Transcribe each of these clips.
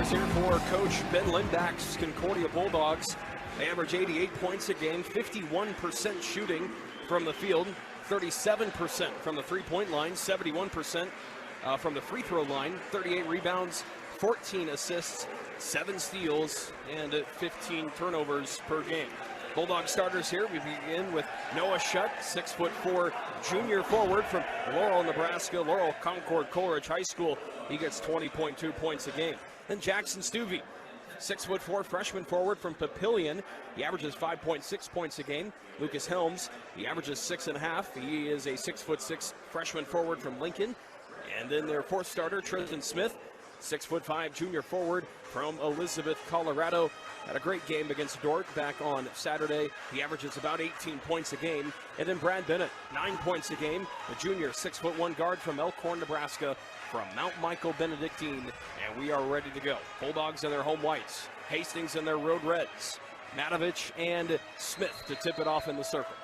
starters here for Coach Ben Lindback's Concordia Bulldogs. They average 88 points a game, 51% shooting from the field, 37% from the three-point line, 71% from the free throw line, 38 rebounds, 14 assists, 7 steals, and 15 turnovers per game. Bulldog starters here, we begin with Noah Shutt, 6'4" junior forward from Laurel, Nebraska, Laurel Concord-Coleridge High School. He gets 20.2 points a game. Then Jackson Stuvey, 6'4" freshman forward from Papillion. He averages 5.6 points a game. Lucas Helms, he averages 6.5. He is a 6'6" freshman forward from Lincoln. And then their fourth starter, Tristan Smith, 6'5" junior forward from Elizabeth, Colorado. Had a great game against Dort back on Saturday. He averages about 18 points a game. And then Brad Bennett, 9 points a game. A junior 6'1" guard from Elkhorn, Nebraska, from Mount Michael Benedictine. And we are ready to go. Bulldogs in their home whites. Hastings in their road reds. Matovich and Smith to tip it off in the circle.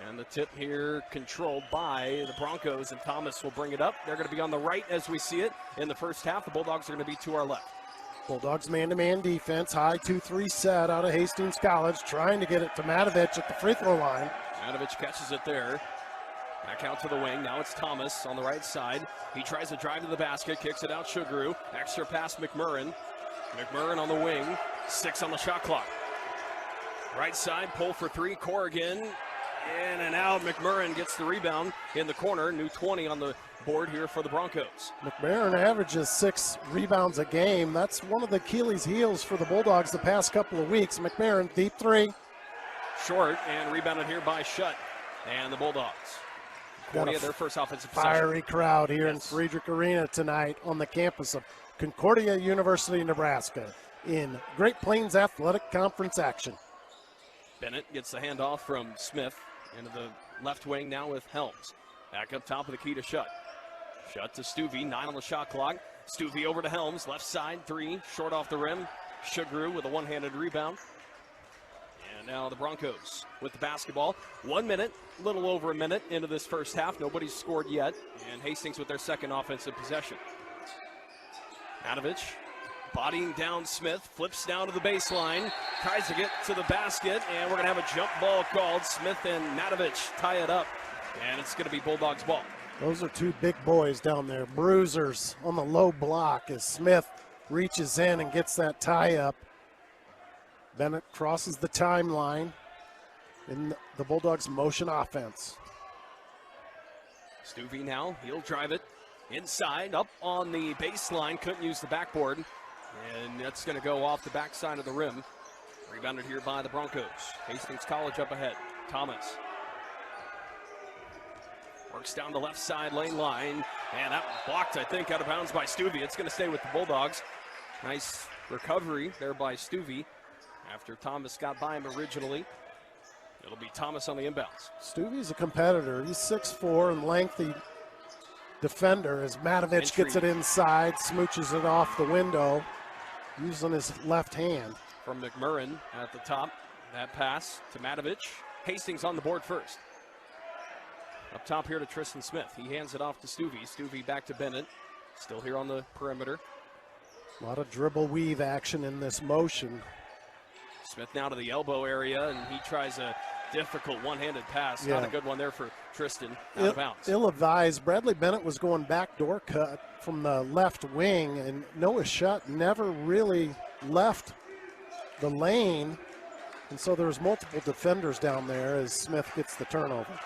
And the tip here controlled by the Broncos, and Thomas will bring it up. They're going to be on the right as we see it in the first half. The Bulldogs are going to be to our left. Bulldogs man-to-man defense, high 2-3 set out of Hastings College, trying to get it to Matovich at the free throw line. Matovich catches it there. Back out to the wing. Now it's Thomas on the right side. He tries to drive to the basket, kicks it out Sugaru. Extra pass McMurrin. McMurrin on the wing, 6 on the shot clock. Right side, pull for 3, Corrigan. In and out, McMurrin gets the rebound in the corner. New 20 on the board here for the Broncos. McMurrin averages 6 rebounds a game. That's one of the Achilles heels for the Bulldogs the past couple of weeks. McMurrin, deep 3. Short, and rebounded here by Shutt and the Bulldogs. Concordia, their first offensive possession. Fiery crowd here in Friedrich Arena tonight on the campus of Concordia University, Nebraska in Great Plains Athletic Conference action. Bennett gets the handoff from Smith into the left wing now with Helms. Back up top of the key to Shutt. Shutt to Stuvey, 9 on the shot clock. Stuvey over to Helms, left side, 3, short off the rim. Sugaru with a one-handed rebound. And now the Broncos with the basketball. 1 minute, a little over a minute into this first half. Nobody's scored yet. And Hastings with their second offensive possession. Matovich bodying down Smith, flips down to the baseline, tries to get to the basket, and we're going to have a jump ball called. Smith and Matovich tie it up, and it's going to be Bulldogs ball. Those are 2 big boys down there, bruisers on the low block as Smith reaches in and gets that tie up. Bennett crosses the timeline in the Bulldogs motion offense. Stuvey now, he'll drive it inside, up on the baseline, couldn't use the backboard. And that's going to go off the backside of the rim. Rebounded here by the Broncos. Hastings College up ahead. Thomas works down the left side lane line. And that blocked, I think, out of bounds by Stuvey. It's going to stay with the Bulldogs. Nice recovery there by Stuvey after Thomas got by him originally. It'll be Thomas on the inbounds. Stuvey's a competitor. He's 6'4" and lengthy defender as Matovich gets it inside, smooches it off the window using his left hand. From McMurrin at the top, that pass to Matovich. Hastings on the board first. Up top here to Tristan Smith. He hands it off to Stuvey. Stuvey back to Bennett. Still here on the perimeter. A lot of dribble weave action in this motion. Smith now to the elbow area, and he tries a difficult one-handed pass. Not a good one there for Tristan. Out of bounds. Ill-advised. Bradley Bennett was going backdoor cut from the left wing, and Noah Shutt never really left the lane. And so there's multiple defenders down there as Smith gets the turnover.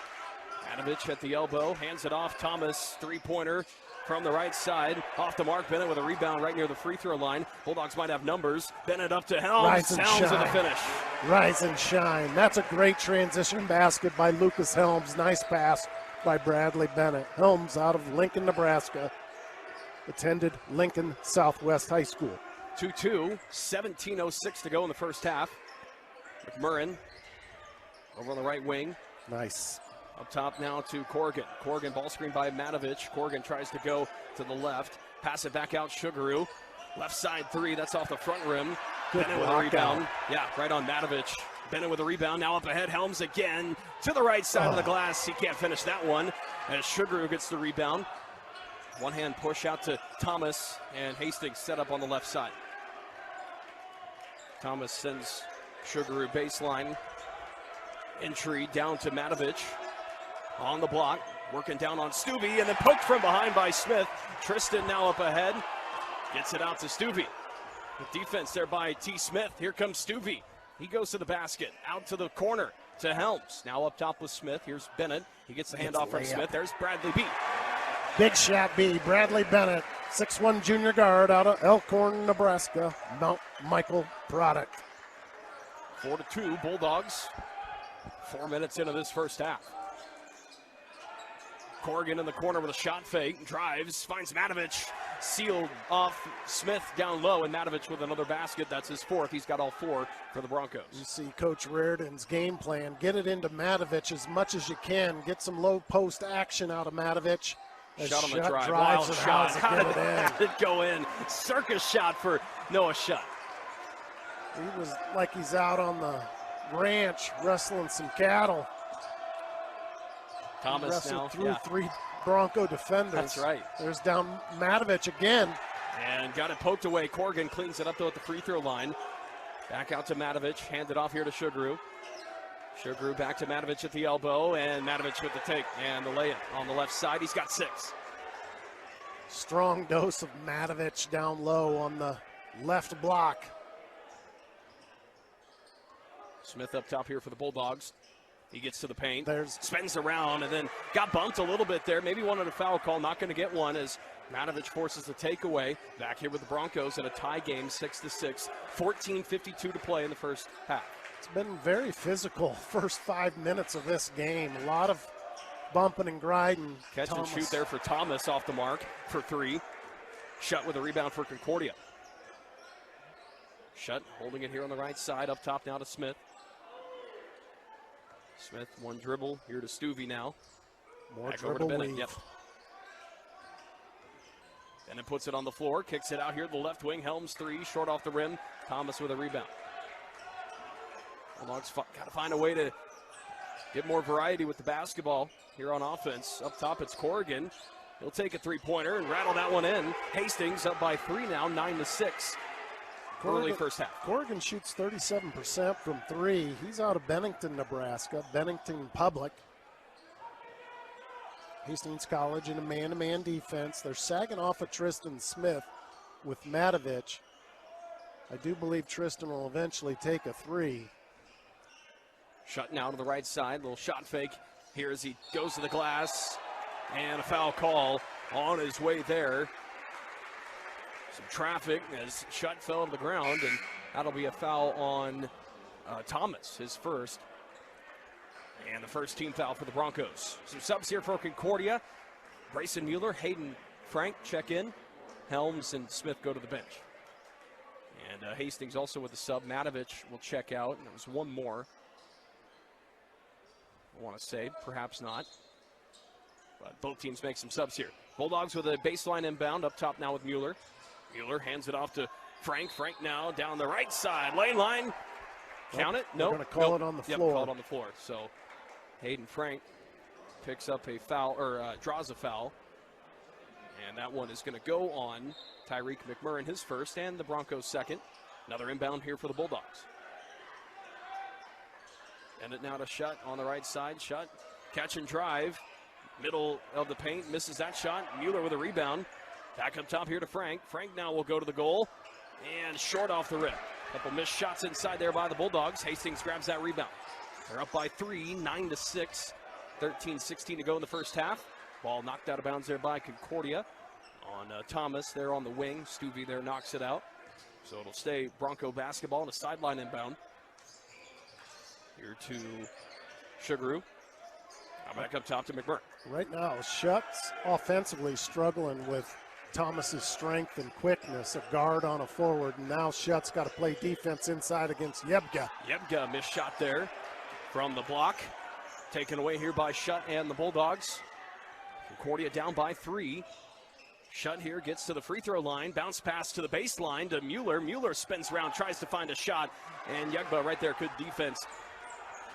Matovich at the elbow, hands it off. Thomas, three-pointer from the right side. Off the mark, Bennett with a rebound right near the free throw line. Bulldogs might have numbers. Bennett up to Helms. Sounds of the finish. Rise and shine. That's a great transition basket by Lucas Helms. Nice pass by Bradley Bennett. Helms out of Lincoln, Nebraska. Attended Lincoln Southwest High School. 2-2, 17:06 to go in the first half. McMurrin over on the right wing. Nice. Up top now to Corrigan. Corrigan ball screen by Matovich. Corrigan tries to go to the left. Pass it back out Sugaru. Left side 3, that's off the front rim. Good Bennett with a rebound. Yeah, right on Matovich. Bennett with a rebound, now up ahead. Helms again to the right side of the glass. He can't finish that one as Sugaru gets the rebound. One-hand push out to Thomas, and Hastings set up on the left side. Thomas sends Sugaroo baseline. Entry down to Matovich. On the block, working down on Stuvey, and then poked from behind by Smith. Tristan now up ahead. Gets it out to Stuvey. The defense there by T. Smith. Here comes Stuvey. He goes to the basket, out to the corner to Helms. Now up top with Smith. Here's Bennett. He gets the handoff from Smith. There's Bradley B. Big shot B, Bradley Bennett, 6'1" junior guard out of Elkhorn, Nebraska, Mount Michael product. 4-2 Bulldogs. 4 minutes into this first half. Corrigan in the corner with a shot fake, drives, finds Matovich, sealed off Smith down low, and Matovich with another basket. That's his fourth. He's got all 4 for the Broncos. You see Coach Reardon's game plan. Get it into Matovich as much as you can. Get some low post action out of Matovich. Shot on the drive. Wild shot. How did it go in? Circus shot for Noah Shutt. He was like he's out on the ranch wrestling some cattle. Thomas now through 3 Bronco defenders. That's right. There's down Matovich again. And got it poked away. Corrigan cleans it up though at the free throw line. Back out to Matovich. Handed off here to Sugaroo. Sugaroo back to Matovich at the elbow, and Matovich with the take and the layup on the left side. He's got 6. Strong dose of Matovich down low on the left block. Smith up top here for the Bulldogs. He gets to the paint, spins around, and then got bumped a little bit there. Maybe wanted a foul call, not going to get one as Matovich forces the takeaway. Back here with the Broncos in a tie game, 6-6, 14:52 to play in the first half. It's been very physical first 5 minutes of this game. A lot of bumping and grinding. Catch and shoot there for Thomas off the mark for 3. Shutt with a rebound for Concordia. Shutt holding it here on the right side. Up top now to Smith. Smith, one dribble here to Stuvey now. More back dribble over to Bennett. leave. Yep. Bennett puts it on the floor, kicks it out here to the left wing. Helms 3, short off the rim. Thomas with a rebound. Bulldogs got to find a way to get more variety with the basketball here on offense. Up top, it's Corrigan. He'll take a 3-pointer and rattle that one in. Hastings up by 3 now, 9-6. Early first half. Corrigan shoots 37% from 3. He's out of Bennington, Nebraska. Bennington Public. Hastings College in a man-to-man defense. They're sagging off of Tristan Smith with Matovich. I do believe Tristan will eventually take a 3. Shutt now to the right side. Little shot fake here as he goes to the glass. And a foul call on his way there. Some traffic as Shutt fell to the ground, and that'll be a foul on Thomas, his first. And the first team foul for the Broncos. Some subs here for Concordia. Brayson Mueller, Hayden Frank check in. Helms and Smith go to the bench. And Hastings also with the sub. Matovich will check out, and there was one more. I want to say, perhaps not. But both teams make some subs here. Bulldogs with a baseline inbound up top now with Mueller. Mueller hands it off to Frank. Frank now down the right side. Lane line. Count it? No. Nope. Going to call it on the floor. Yep, call it on the floor. So Hayden Frank picks up a foul, or draws a foul. And that one is going to go on Tyreek McMurrin, his first, and the Broncos' second. Another inbound here for the Bulldogs. And it now to Shutt on the right side. Shutt, catch and drive. Middle of the paint, misses that shot. Mueller with a rebound. Back up top here to Frank. Frank now will go to the goal. And short off the rim. Couple missed shots inside there by the Bulldogs. Hastings grabs that rebound. They're up by 3, 9-6. 13-16 to go in the first half. Ball knocked out of bounds there by Concordia. On Thomas there on the wing. Stuvey there knocks it out. So it'll stay Bronco basketball and a sideline inbound. Here to Sugaroo. Now back up top to McMurray. Right now, Shutt's offensively struggling with Thomas's strength and quickness, a guard on a forward, and now Shutt's got to play defense inside against Yebga. Yebga missed shot there from the block. Taken away here by Shutt and the Bulldogs. Concordia down by 3. Shutt here gets to the free throw line. Bounce pass to the baseline to Mueller. Mueller spins around, tries to find a shot, and Yebga right there, good defense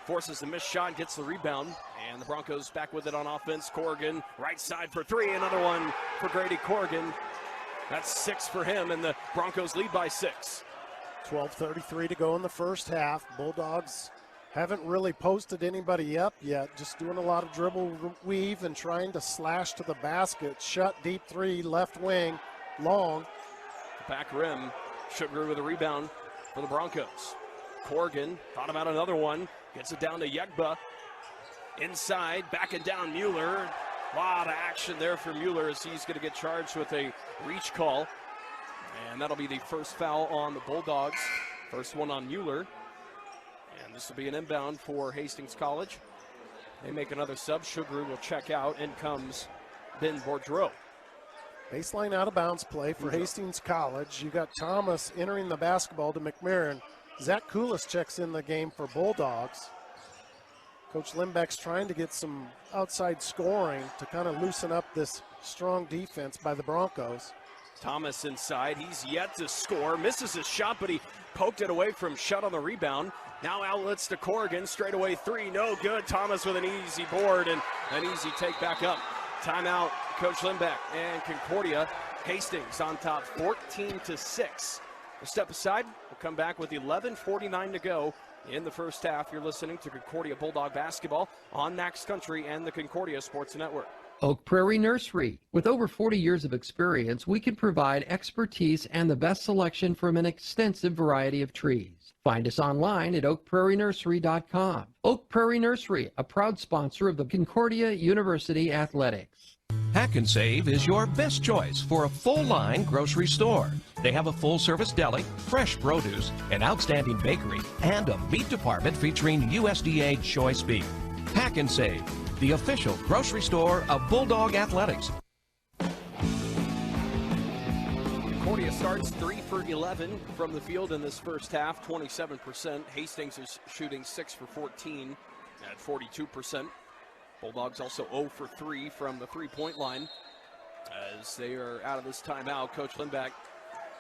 forces a missed shot, gets the rebound, and the Broncos back with it on offense. Corrigan, right side for three, another one for Grady Corrigan. That's 6 for him, and the Broncos lead by 6. 12:33 to go in the first half. Bulldogs haven't really posted anybody up yet, just doing a lot of dribble weave and trying to slash to the basket. Shut, deep three, left wing, long. Back rim, Sugar with a rebound for the Broncos. Corrigan thought about another one, gets it down to Yegba. Inside, backing down Mueller. A lot of action there for Mueller as he's going to get charged with a reach call. And that'll be the first foul on the Bulldogs. First one on Mueller. And this will be an inbound for Hastings College. They make another sub. Sugar will check out. In comes Ben Boudreau. Baseline out of bounds play for Hastings College. You got Thomas entering the basketball to McMurrin. Zach Koulis checks in the game for Bulldogs. Coach Limbeck's trying to get some outside scoring to kind of loosen up this strong defense by the Broncos. Thomas inside. He's yet to score. Misses his shot, but he poked it away from Shutt on the rebound. Now outlets to Corrigan. Straight away three. No good. Thomas with an easy board and an easy take back up. Timeout, Coach Limbeck and Concordia. Hastings on top 14-6. We'll step aside. We'll come back with 11:49 to go in the first half. You're listening to Concordia Bulldog Basketball on Max Country and the Concordia Sports Network. Oak Prairie Nursery. With over 40 years of experience, we can provide expertise and the best selection from an extensive variety of trees. Find us online at oakprairienursery.com. Oak Prairie Nursery, a proud sponsor of the Concordia University Athletics. Hack and Save is your best choice for a full-line grocery store. They have a full-service deli, fresh produce, an outstanding bakery, and a meat department featuring USDA choice beef. Hack and Save, the official grocery store of Bulldog Athletics. Concordia starts 3 for 11 from the field in this first half, 27%. Hastings is shooting 6 for 14 at 42%. Bulldogs also 0 for 3 from the three-point line as they are out of this timeout. Coach Limbeck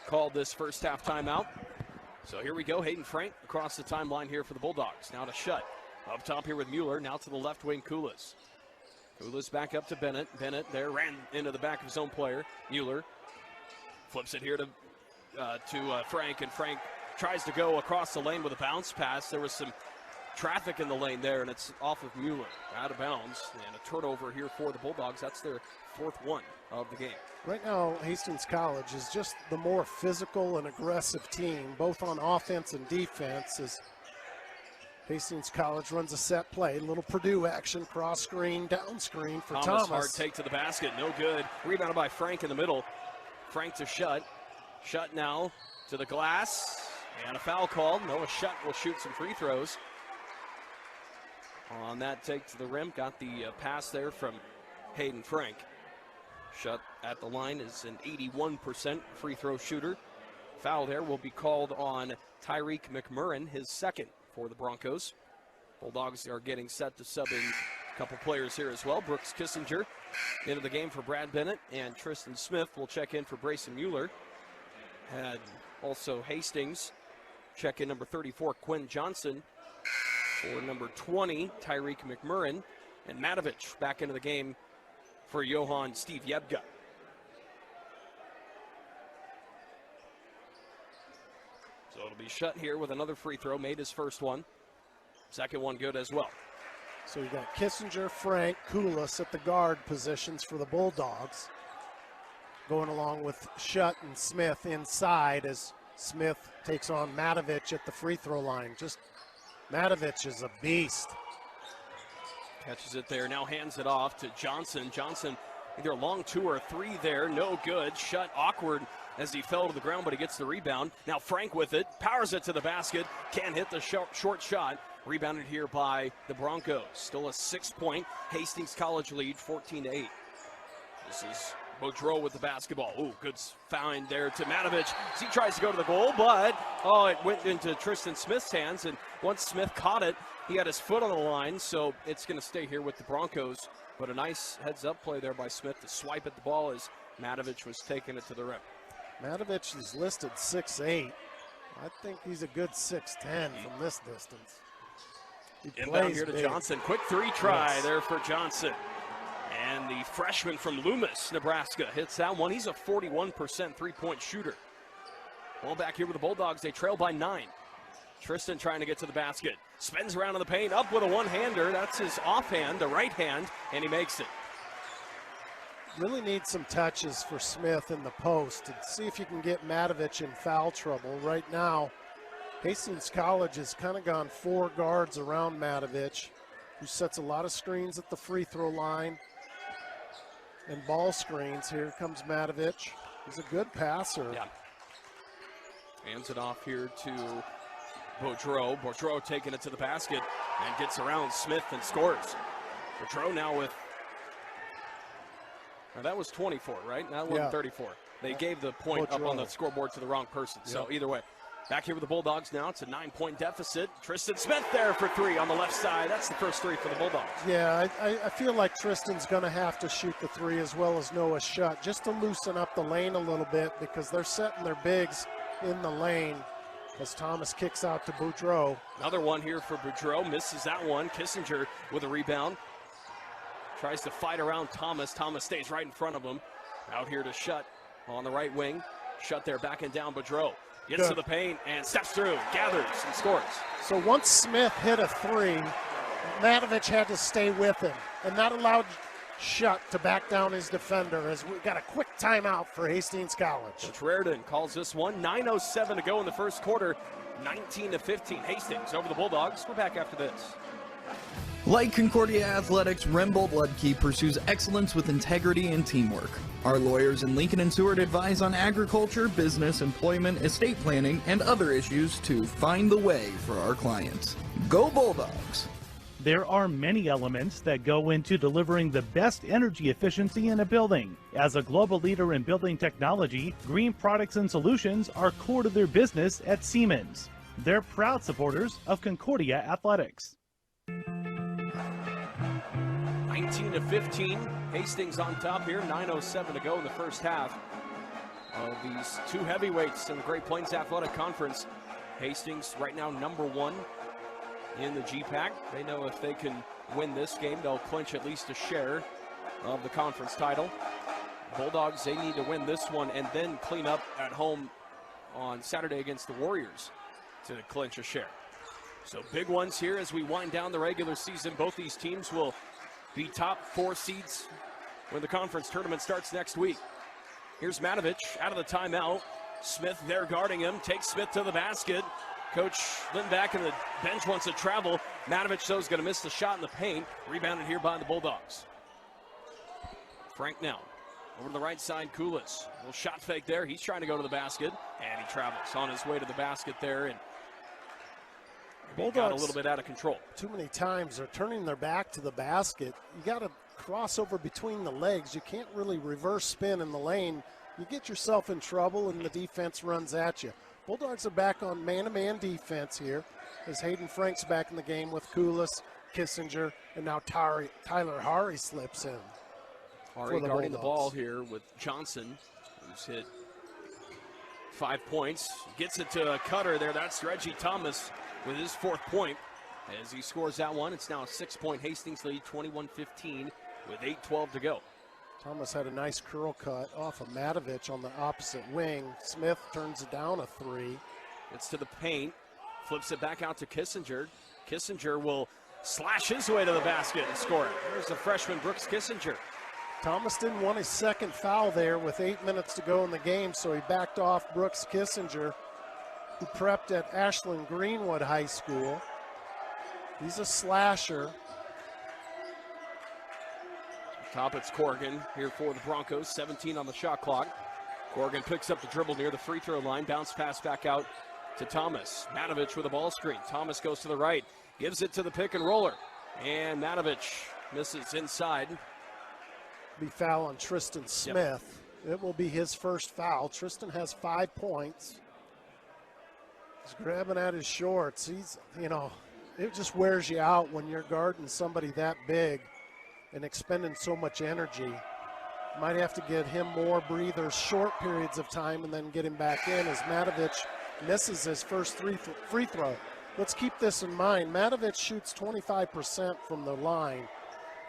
called this first half timeout. So here we go. Hayden Frank across the timeline here for the Bulldogs. Now to Shutt. Up top here with Mueller. Now to the left wing, Koulis. Koulis back up to Bennett. Bennett there ran into the back of his own player. Mueller flips it here to Frank, and Frank tries to go across the lane with a bounce pass. There was some traffic in the lane there, and it's off of Mueller, out of bounds, and a turnover here for the Bulldogs. That's their fourth one of the game. Right now, Hastings College is just the more physical and aggressive team, both on offense and defense, as Hastings College runs a set play. Little Purdue action, cross screen, down screen for Thomas. Hard take to the basket, no good. Rebounded by Frank in the middle. Frank to Shutt. Shutt now to the glass, and a foul called. Noah Shutt will shoot some free throws. On that take to the rim, got the pass there from Hayden Frank. Shutt at the line is an 81% free throw shooter. Foul there will be called on Tyreek McMurrin, his second for the Broncos. Bulldogs are getting set to sub in a couple players here as well. Brooks Kissinger into the game for Brad Bennett, and Tristan Smith will check in for Brayson Mueller. And also Hastings check in number 34, Quinn Johnson. For number 20, Tyreek McMurrin, and Matovich back into the game for Johan Steve Yebga. So it'll be Shutt here with another free throw, made his first one. Second one good as well. So you got Kissinger, Frank, Koulis at the guard positions for the Bulldogs. Going along with Shutt and Smith inside as Smith takes on Matovich at the free throw line. Just Matovich is a beast. Catches it there, now hands it off to Johnson. Johnson, either a long 2 or 3 there, no good. Shutt awkward as he fell to the ground, but he gets the rebound. Now Frank with it, powers it to the basket, can't hit the short shot. Rebounded here by the Broncos. Still a 6-point Hastings College lead, 14-8. This is Boudreau with the basketball. Ooh, good find there to Matovich. He tries to go to the goal, but it went into Tristan Smith's hands, and once Smith caught it, he had his foot on the line, so it's going to stay here with the Broncos. But a nice heads-up play there by Smith to swipe at the ball as Matovich was taking it to the rim. Matovich is listed 6'8". I think he's a good 6'10" from this distance. Inbound here to Johnson. Quick three try there for Johnson. And the freshman from Loomis, Nebraska, hits that one. He's a 41% three-point shooter. Well, back here with the Bulldogs, they trail by 9. Tristan trying to get to the basket. Spins around in the paint, up with a one-hander. That's his offhand, the right hand, and he makes it. Really need some touches for Smith in the post and see if you can get Matovich in foul trouble. Right now, Hastings College has kind of gone 4 guards around Matovich, who sets a lot of screens at the free throw line and ball screens. Here comes Matovich. He's a good passer. Yeah. Hands it off here to Boudreau. Boudreau taking it to the basket and gets around Smith and scores. Boudreau now with, that was 24, right? That wasn't 34. They gave the point up on the scoreboard to the wrong person. So either way, back here with the Bulldogs now. It's a 9-point deficit. Tristan Smith there for 3 on the left side. That's the first 3 for the Bulldogs. Yeah, I feel like Tristan's going to have to shoot the 3 as well as Noah Shutt just to loosen up the lane a little bit because they're setting their bigs in the lane as Thomas kicks out to Boudreau. Another one here for Boudreau. Misses that one. Kissinger with a rebound. Tries to fight around Thomas. Thomas stays right in front of him. Out here to Shutt on the right wing. Shutt there backing down Boudreau. Gets to the paint and steps through, gathers and scores. So once Smith hit a 3, Matovich had to stay with him, and that allowed Shutt to back down his defender as we got a quick timeout for Hastings College. Coach Reardon calls this one. 9:07 to go in the first quarter. 19-15. Hastings over the Bulldogs. We're back after this. Like Concordia Athletics, Rembold Ludke pursues excellence with integrity and teamwork. Our lawyers in Lincoln and Seward advise on agriculture, business, employment, estate planning, and other issues to find the way for our clients. Go Bulldogs! There are many elements that go into delivering the best energy efficiency in a building. As a global leader in building technology, green products and solutions are core to their business at Siemens. They're proud supporters of Concordia Athletics. 19-15, Hastings on top here. 9:07 to go in the first half of these 2 heavyweights in the Great Plains Athletic Conference. Hastings right now #1 in the GPAC. They know if they can win this game, they'll clinch at least a share of the conference title. Bulldogs, they need to win this one and then clean up at home on Saturday against the Warriors to clinch a share. So big ones here as we wind down the regular season. Both these teams will be top 4 seeds when the conference tournament starts next week. Here's Matovich out of the timeout. Smith there guarding him. Takes Smith to the basket. Coach Lindback and the bench wants to travel. Matovich, though, is going to miss the shot in the paint. Rebounded here by the Bulldogs. Frank now over to the right side. Koulis. Little shot fake there. He's trying to go to the basket. And he travels on his way to the basket there. And Bulldogs got a little bit out of control. Too many times they're turning their back to the basket. You got to cross over between the legs. You can't really reverse spin in the lane. You get yourself in trouble and the defense runs at you. Bulldogs are back on man-to-man defense here as Hayden Frank's back in the game with Koulis, Kissinger, and now Tyler Hari slips in. Hari guarding the ball here with Johnson, who's hit 5 points. Gets it to Cutter there. That's Reggie Thomas with his 4th point. As he scores that one, it's now a 6-point Hastings lead, 21-15 with 8:12 to go. Thomas had a nice curl cut off of Matovich on the opposite wing. Smith turns it down a 3. Gets to the paint, flips it back out to Kissinger. Kissinger will slash his way to the basket and score it. There's the freshman Brooks Kissinger. Thomas didn't want his second foul there with 8 minutes to go in the game, so he backed off Brooks Kissinger, who prepped at Ashland Greenwood High School. He's a slasher. Top, it's Corrigan here for the Broncos, 17 on the shot clock. Corrigan picks up the dribble near the free throw line, bounce pass back out to Thomas. Matovich with a ball screen. Thomas goes to the right, gives it to the pick and roller. And Matovich misses inside. Be foul on Tristan Smith. It will be his first foul. Tristan has 5 points. He's grabbing at his shorts. He's, it just wears you out when you're guarding somebody that big and expending so much energy. Might have to get him more breathers, short periods of time, and then get him back in as Matovich misses his first free throw. let's keep this in mind. Matovich shoots 25% from the line.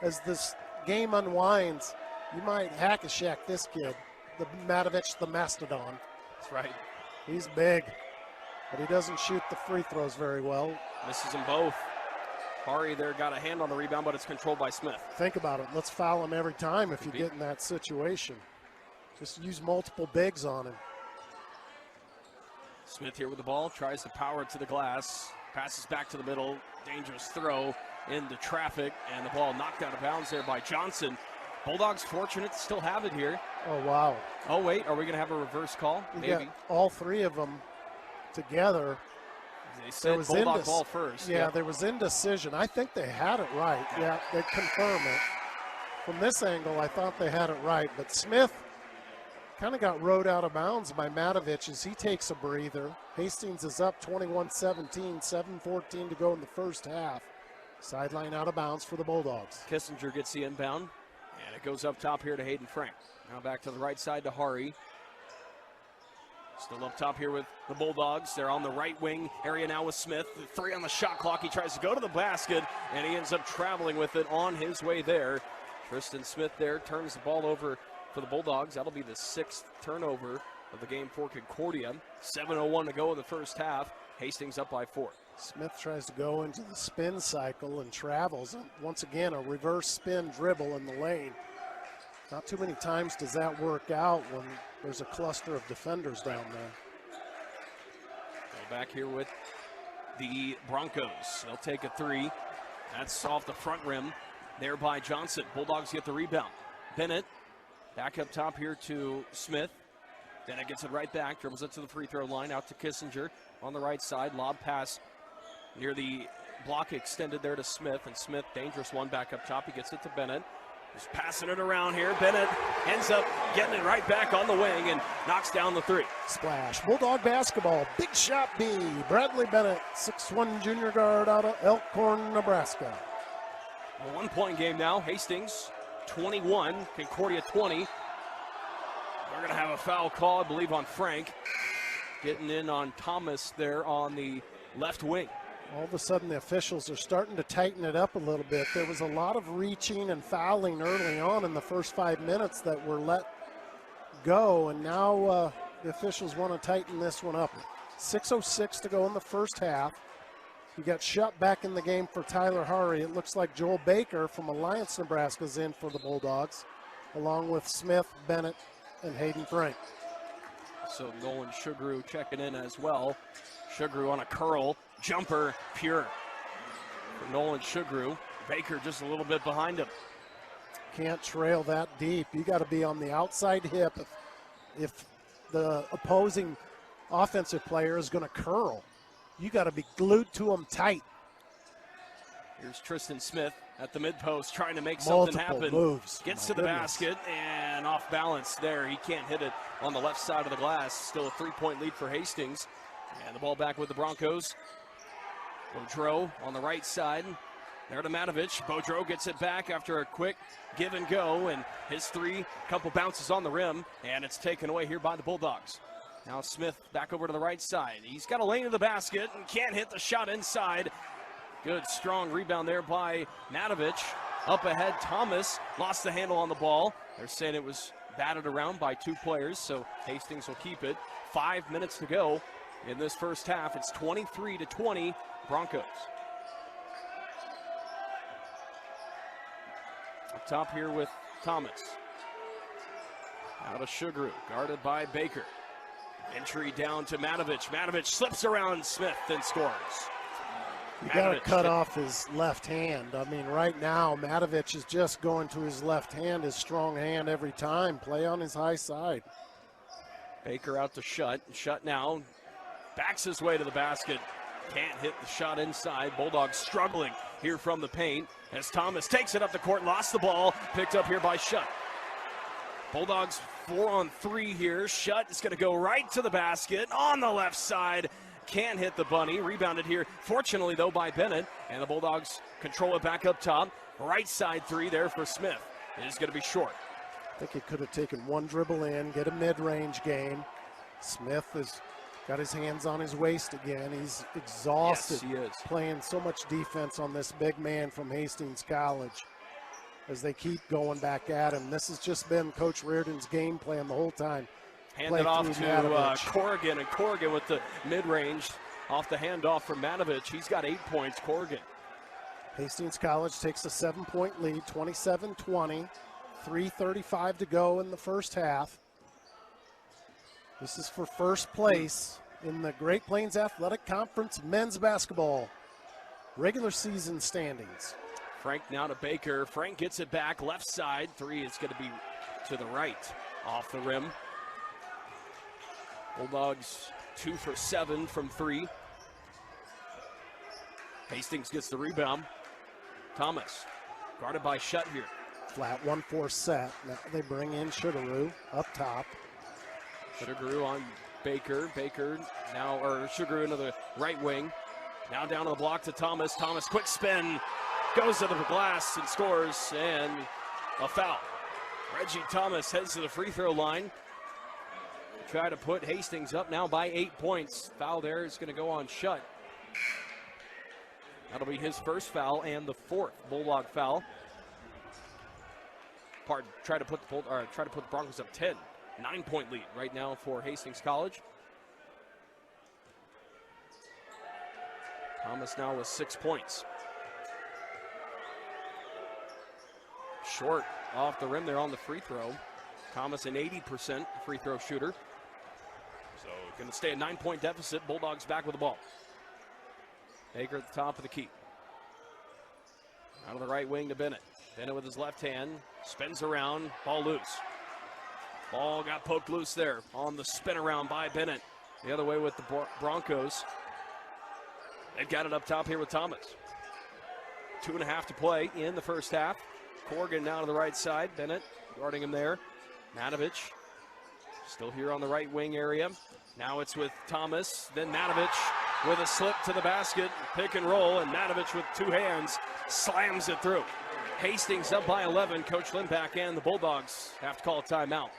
As this game unwinds, you might hack-a-shack this kid, the Matovich, the Mastodon. That's right. He's big, but he doesn't shoot the free throws very well. Misses them both. Hari there got a hand on the rebound, but it's controlled by Smith. Think about it. Let's foul him every time if you get in that situation. Just use multiple bigs on him. Smith here with the ball, tries to power it to the glass, passes back to the middle, dangerous throw into traffic, and the ball knocked out of bounds there by Johnson. Bulldogs fortunate to still have it here. Oh, wow. Oh, wait, are we going to have a reverse call? You got all three of them together. They said Bulldog ball first. Yeah, there was indecision. I think they had it right. Yeah, they confirm it. From this angle, I thought they had it right. But Smith kind of got rode out of bounds by Matovich as he takes a breather. Hastings is up 21-17, 7:14 to go in the first half. Sideline out of bounds for the Bulldogs. Kissinger gets the inbound, and it goes up top here to Hayden Frank. Now back to the right side to Hari. Still up top here with the Bulldogs. They're on the right wing area now with Smith. 3 on the shot clock. He tries to go to the basket, and he ends up traveling with it on his way there. Tristan Smith there turns the ball over for the Bulldogs. That'll be the 6th turnover of the game for Concordia. 7:01 to go in the first half. Hastings up by 4. Smith tries to go into the spin cycle and travels. And once again, a reverse spin dribble in the lane. Not too many times does that work out when there's a cluster of defenders down there. Go back here with the Broncos. They'll take a 3. That's off the front rim there by Johnson. Bulldogs get the rebound. Bennett back up top here to Smith. Bennett gets it right back, dribbles it to the free throw line, out to Kissinger on the right side. Lob pass near the block extended there to Smith, and Smith, dangerous one back up top. He gets it to Bennett. Just passing it around here. Bennett ends up getting it right back on the wing and knocks down the 3. Splash. Bulldog basketball. Big shot B. Bradley Bennett, 6'1" junior guard out of Elkhorn, Nebraska. A 1-point game now. Hastings 21, Concordia 20. We're going to have a foul call, I believe, on Frank. Getting in on Thomas there on the left wing. All of a sudden, the officials are starting to tighten it up a little bit. There was a lot of reaching and fouling early on in the first 5 minutes that were let go, and now the officials want to tighten this one up. 6:06 to go in the first half. You got shut back in the game for Tyler Hari. It looks like Joel Baker from Alliance, Nebraska is in for the Bulldogs, along with Smith, Bennett, and Hayden Frank. So Nolan Sugaru checking in as well. Sugaru on a curl, jumper, pure. For Nolan Sugaru, Baker just a little bit behind him. Can't trail that deep. You got to be on the outside hip if the opposing offensive player is going to curl. You got to be glued to them tight. Here's Tristan Smith at the mid-post trying to make something happen. Moves. Gets to the basket and off balance there. He can't hit it on the left side of the glass. Still a 3-point lead for Hastings. And the ball back with the Broncos. Boudreau on the right side. There to Matovich. Boudreau gets it back after a quick give and go. And his 3, couple bounces on the rim. And it's taken away here by the Bulldogs. Now Smith back over to the right side. He's got a lane to the basket and can't hit the shot inside. Good, strong rebound there by Matovich. Up ahead, Thomas lost the handle on the ball. They're saying it was batted around by 2 players, so Hastings will keep it. 5 minutes to go in this first half. It's 23-20 Broncos. Up top here with Thomas. Out of Sugaru, guarded by Baker. Entry down to Matovich. Matovich slips around Smith and scores. You got to cut off his left hand. I mean, right now, Matovich is just going to his left hand, his strong hand every time. Play on his high side. Baker out to Shutt. Shutt now backs his way to the basket. Can't hit the shot inside. Bulldogs struggling here from the paint as Thomas takes it up the court, lost the ball, picked up here by Shutt. Bulldogs 4-on-3 here. Shutt is going to go right to the basket on the left side. Can't hit the bunny. Rebounded here, fortunately, though, by Bennett. And the Bulldogs control it back up top. Right side 3 there for Smith. It is going to be short. I think he could have taken one dribble in, get a mid-range game. Smith is Got his hands on his waist again. He's exhausted. Yes, he is. Playing so much defense on this big man from Hastings College as they keep going back at him. This has just been Coach Reardon's game plan the whole time. Hand it off to Corrigan, and Corrigan with the mid-range off the handoff from Matovich. He's got 8 points, Corrigan. Hastings College takes a 7-point lead, 27-20, 3:35 to go in the first half. This is for first place in the Great Plains Athletic Conference men's basketball regular season standings. Frank now to Baker. Frank gets it back, left side. Three is going to be to the right, off the rim. Bulldogs 2 for 7 from 3. Hastings gets the rebound. Thomas, guarded by Shutt here. Flat 1-4 set. Now they bring in Sugaroo up top. Sugaroo on Baker. Baker now, or Sugaroo into the right wing. Now down to the block to Thomas. Thomas, quick spin. Goes to the glass and scores, and a foul. Reggie Thomas heads to the free throw line. Try to put Hastings up now by 8 points. Foul there is going to go on Shutt. That'll be his first foul and the 4th Bulldog foul. Try to put the Broncos up 10. 9-point lead right now for Hastings College. Thomas now with 6 points. Short off the rim there on the free throw. Thomas an 80% free throw shooter. So going to stay a 9-point deficit. Bulldogs back with the ball. Baker at the top of the key. Out of the right wing to Bennett. Bennett with his left hand. Spins around. Ball loose. Ball got poked loose there on the spin around by Bennett. The other way with the Broncos. They've got it up top here with Thomas. 2.5 to play in the first half. Corrigan now to the right side. Bennett guarding him there. Matovich still here on the right wing area. Now it's with Thomas. Then Matovich with a slip to the basket. Pick and roll. And Matovich with 2 hands slams it through. Hastings up by 11. Coach Lindback and the Bulldogs have to call a timeout.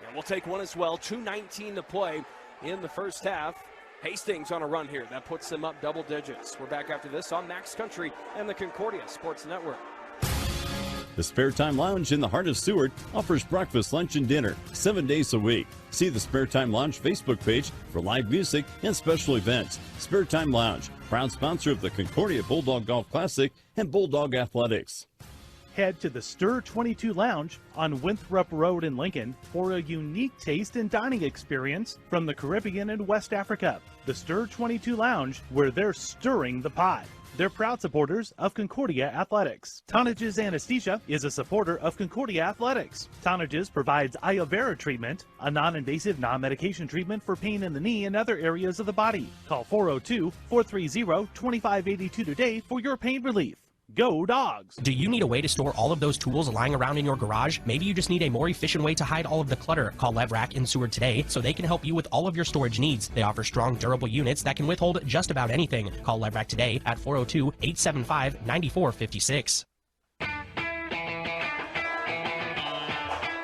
And we'll take one as well. 2:19 to play in the first half. Hastings on a run here. That puts them up double digits. We're back after this on Max Country and the Concordia Sports Network. The Spare Time Lounge in the heart of Seward offers breakfast, lunch, and dinner 7 days a week. See the Spare Time Lounge Facebook page for live music and special events. Spare Time Lounge, proud sponsor of the Concordia Bulldog Golf Classic and Bulldog Athletics. Head to the Stir 22 Lounge on Winthrop Road in Lincoln for a unique taste and dining experience from the Caribbean and West Africa. The Stir 22 Lounge, where they're stirring the pot. They're proud supporters of Concordia Athletics. Tonnages Anesthesia is a supporter of Concordia Athletics. Tonnages provides Iovera treatment, a non-invasive, non-medication treatment for pain in the knee and other areas of the body. Call 402-430-2582 today for your pain relief. Go Dogs! Do you need a way to store all of those tools lying around in your garage? Maybe you just need a more efficient way to hide all of the clutter. Call Levrack in Seward today so they can help you with all of your storage needs. They offer strong, durable units that can withhold just about anything. Call Levrack today at 402-875-9456.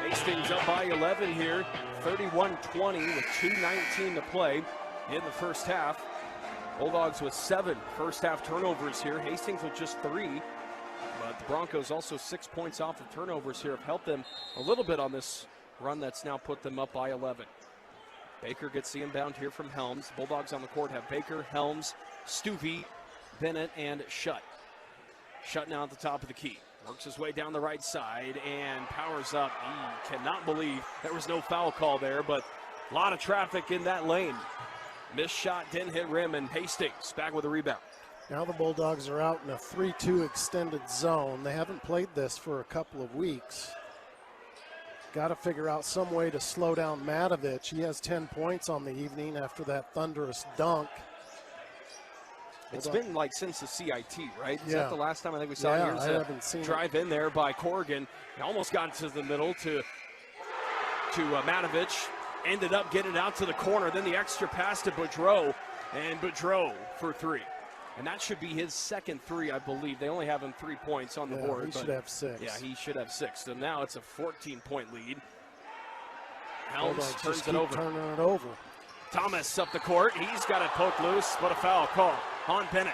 Hastings up by 11 here, 31-20 with 2:19 to play in the first half. Bulldogs with 7 first half turnovers here. Hastings with just 3. But the Broncos also 6 points off of turnovers here have helped them a little bit on this run that's now put them up by 11. Baker gets the inbound here from Helms. Bulldogs on the court have Baker, Helms, Stuvey, Bennett, and Shutt. Shutt now at the top of the key. Works his way down the right side and powers up. He cannot believe there was no foul call there, but a lot of traffic in that lane. Missed shot, didn't hit rim, and Hastings back with a rebound. Now the Bulldogs are out in a 3-2 extended zone. They haven't played this for a couple of weeks. Got to figure out some way to slow down Matovich. He has 10 points on the evening after that thunderous dunk. It's been like since the CIT, right? Is Yeah. that the last time I think we saw here? I haven't seen drive in there by Corrigan. He almost got to the middle to Matovich. Ended up getting it out to the corner. Then the extra pass to Boudreau. And Boudreau for 3. And that should be his second 3, I believe. They only have him 3 points on the board. He should have 6. Yeah, he should have 6. So now it's a 14-point lead. Helms Bulldogs turns just it keep over. turning it over. Thomas up the court. He's got it poked loose, but a foul call on Bennett.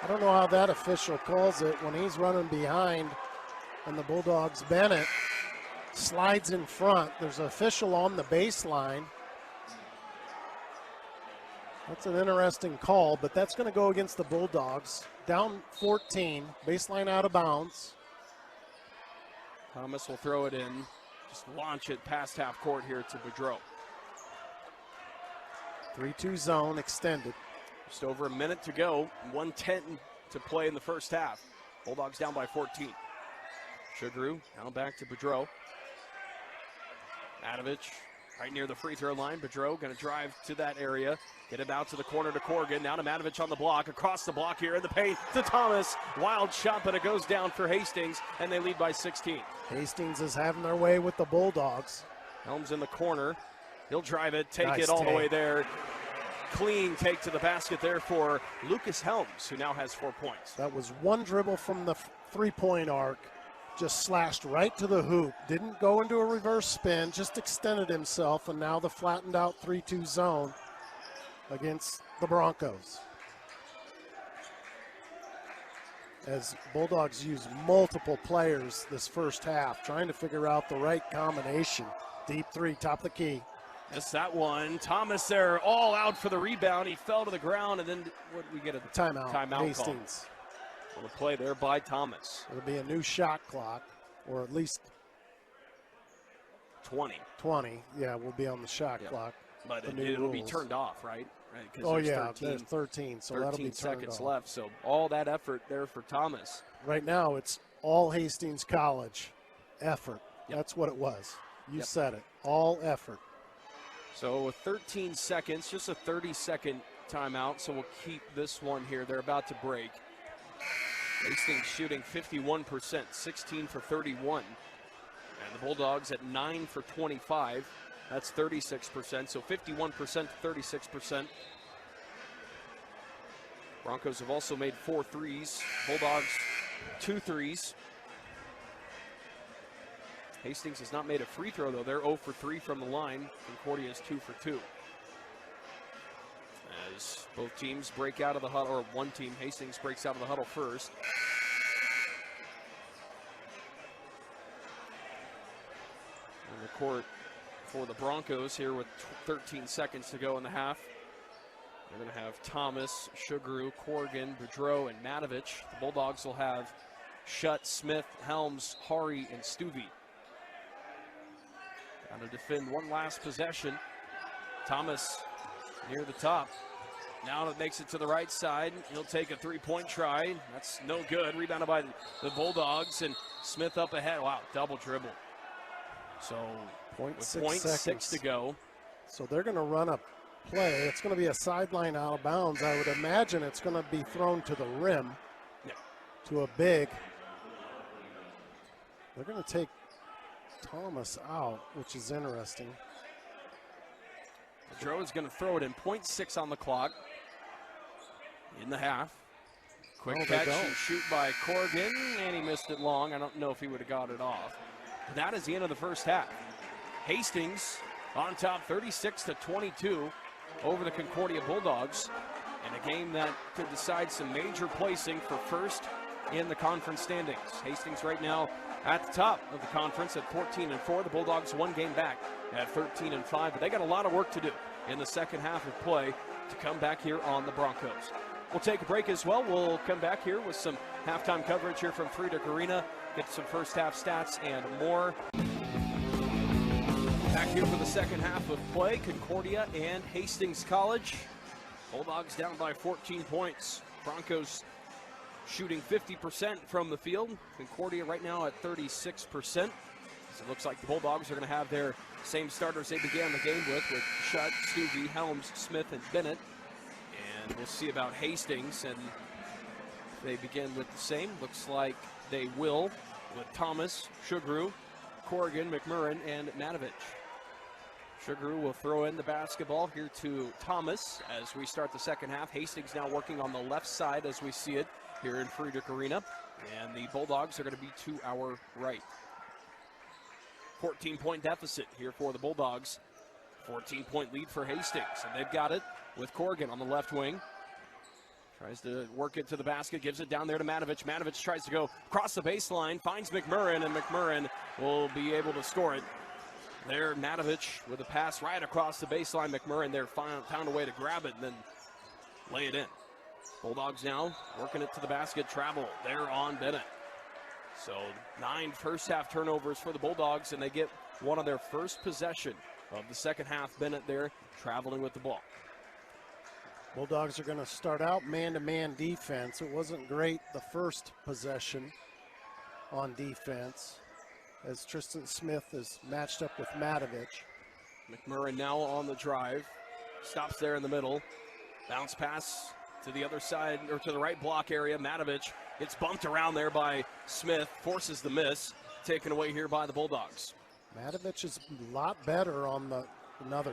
I don't know how that official calls it when he's running behind and the Bulldogs. Bennett slides in front. There's an official on the baseline. That's an interesting call, but that's going to go against the Bulldogs. Down 14, baseline out of bounds. Thomas will throw it in, just launch it past half court here to Boudreau. 3-2 zone extended. Just over a minute to go, 1:10 to play in the first half. Bulldogs down by 14. Sugaru now back to Boudreau. Matovich right near the free throw line. Boudreau going to drive to that area. Get it out to the corner to Corrigan. Now to Matovich on the block. Across the block here in the paint to Thomas. Wild shot, but it goes down for Hastings, and they lead by 16. Hastings is having their way with the Bulldogs. Helms in the corner. He'll drive it, take Nice it all the take. way there. Clean take to the basket there for Lucas Helms, who now has 4 points. That was one dribble from the three-point arc. Just slashed right to the hoop. Didn't go into a reverse spin, just extended himself, and now the flattened out 3-2 zone against the Broncos. As Bulldogs use multiple players this first half, trying to figure out the right combination. Deep three, top of the key. Missed that one. Thomas there, all out for the rebound. He fell to the ground, and then what did we get? A Timeout, timeout Hastings. call. On the play there by Thomas. It'll be a new shot clock, or at least 20. 20. Yeah, we'll be on the shot clock. But The new it'll be rules. turned off, right? 'Cause Oh, there's yeah, 13, there's 13, so that'll be 13 turned seconds off. left. So all that effort there for Thomas. Right now, it's all Hastings College effort. Yep. That's what it was. You Yep. said it. All effort. So with 13 seconds, just a 30-second timeout. So we'll keep this one here. They're about to break. Hastings shooting 51%, 16 for 31. And the Bulldogs at 9 for 25. That's 36%. So 51% to 36%. Broncos have also made 4 threes. Bulldogs 2 threes. Hastings has not made a free throw, though. They're 0 for 3 from the line. Concordia is 2 for 2. As both teams break out of the huddle, or one team, Hastings, breaks out of the huddle first. On the court for the Broncos here with 13 seconds to go in the half. They're going to have Thomas, Sugaru, Corrigan, Boudreau, and Matovich. The Bulldogs will have Shutt, Smith, Helms, Hari, and Stuvey. Got to defend one last possession. Thomas near the top. Now it makes it to the right side. He'll take a three-point try. That's no good. Rebounded by the Bulldogs, and Smith up ahead. Wow, double dribble. So with 0.6 to go. So they're going to run a play. It's going to be a sideline out of bounds. I would imagine it's going to be thrown to the rim, to a big. They're going to take Thomas out, which is interesting. Boudreau is going to throw it in. 0.6 on the clock in the half. Quick catch and shoot by Corrigan, and he missed it long. I don't know if he would have got it off. But that is the end of the first half. Hastings on top 36-22 over the Concordia Bulldogs, in a game that could decide some major placing for first in the conference standings. Hastings right now at the top of the conference at 14-4. The Bulldogs one game back at 13-5, but they got a lot of work to do in the second half of play to come back here on the Broncos. We'll take a break as well. We'll come back here with some halftime coverage here from Friedrich Arena, get some first half stats and more. Back here for the second half of play, Concordia and Hastings College. Bulldogs down by 14 points. Broncos shooting 50% from the field. Concordia right now at 36%. So it looks like the Bulldogs are going to have their same starters they began the game with Shutt, Stuvey, Helms, Smith, and Bennett. And we'll see about Hastings, and they begin with the same. Looks like they will, with Thomas, Sugaru, Corrigan, McMurrin, and Matovich. Sugaru will throw in the basketball here to Thomas as we start the second half. Hastings now working on the left side as we see it here in Friedrich Arena. And the Bulldogs are going to be to our right. 14-point deficit here for the Bulldogs. 14-point lead for Hastings, and they've got it with Corrigan on the left wing. Tries to work it to the basket, gives it down there to Matovich. Matovich tries to go across the baseline, finds McMurrin, and McMurrin will be able to score it. There, Matovich with a pass right across the baseline. McMurrin there found a way to grab it and then lay it in. Bulldogs now working it to the basket, travel there on Bennett. So 9 first-half turnovers for the Bulldogs, and they get one on their first possession of the second half. Bennett there traveling with the ball. Bulldogs are going to start out man-to-man defense. It wasn't great the first possession on defense as Tristan Smith is matched up with Matovich. McMurrin now on the drive, stops there in the middle. Bounce pass to the other side, or to the right block area. Matovich gets bumped around there by Smith, forces the miss, taken away here by the Bulldogs. Matovich is a lot better on the nope.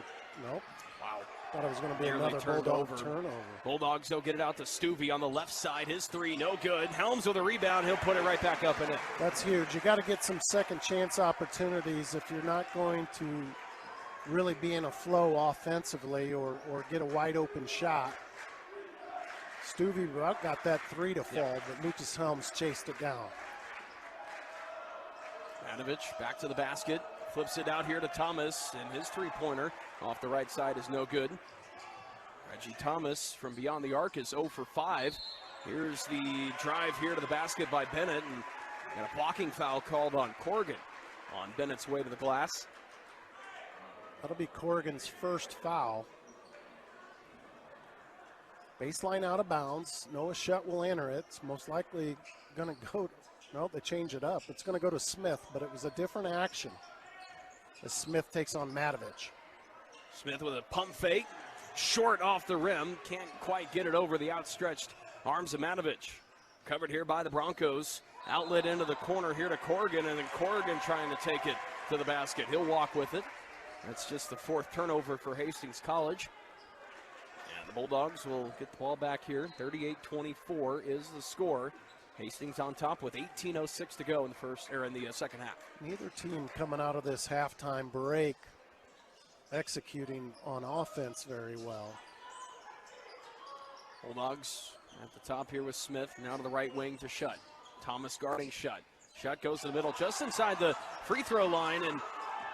Wow. Thought it was going to be Nearly another turned Bulldog over. turnover. Bulldogs, they'll get it out to Stuvey on the left side. His three, no good. Helms with a rebound. He'll put it right back up in it. That's huge. You got to get some second chance opportunities if you're not going to really be in a flow offensively or get a wide open shot. Stuvey got that three to fall, but Lucas Helms chased it down. Matovich back to the basket. Flips it out here to Thomas, and his three-pointer off the right side is no good. Reggie Thomas from beyond the arc is 0 for 5. Here's the drive here to the basket by Bennett, and a blocking foul called on Corrigan on Bennett's way to the glass. That'll be Corrigan's first foul. Baseline out of bounds. Noah Shutt will enter it. It's most likely going to go, no, they change it up. It's going to go to Smith, but it was a different action as Smith takes on Matovich. Smith with a pump fake, short off the rim, can't quite get it over the outstretched arms of Matovich. Covered here by the Broncos. Outlet into the corner here to Corrigan, and then Corrigan trying to take it to the basket. He'll walk with it. That's just the 4th turnover for Hastings College. And the Bulldogs will get the ball back here. 38-24 is the score. Hastings on top with 18:06 to go in the second half. Neither team coming out of this halftime break executing on offense very well. Bulldogs at the top here with Smith. Now to the right wing to Shutt. Thomas guarding Shutt. Shutt goes to the middle just inside the free throw line, and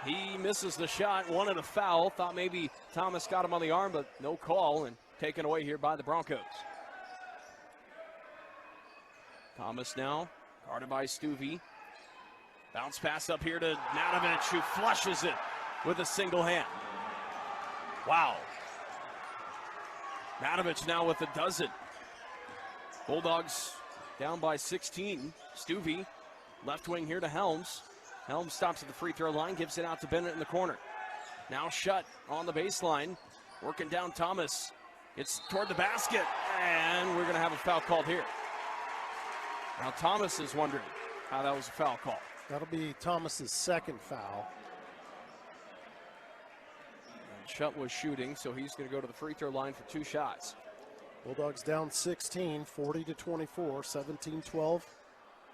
he misses the shot. Wanted a foul. Thought maybe Thomas got him on the arm, but no call, and taken away here by the Broncos. Thomas now, guarded by Stuvey. Bounce pass up here to Matovich, who flushes it with a single hand. Wow. Matovich now with a dozen. Bulldogs down by 16. Stuvey, left wing here to Helms. Helms stops at the free throw line, gives it out to Bennett in the corner. Now Shutt on the baseline, working down Thomas. It's toward the basket, and we're going to have a foul called here. Now Thomas is wondering how that was a foul call. That'll be Thomas's second foul. And Shutt was shooting, so he's going to go to the free throw line for 2 shots. Bulldogs down 16, 40-24, 17-12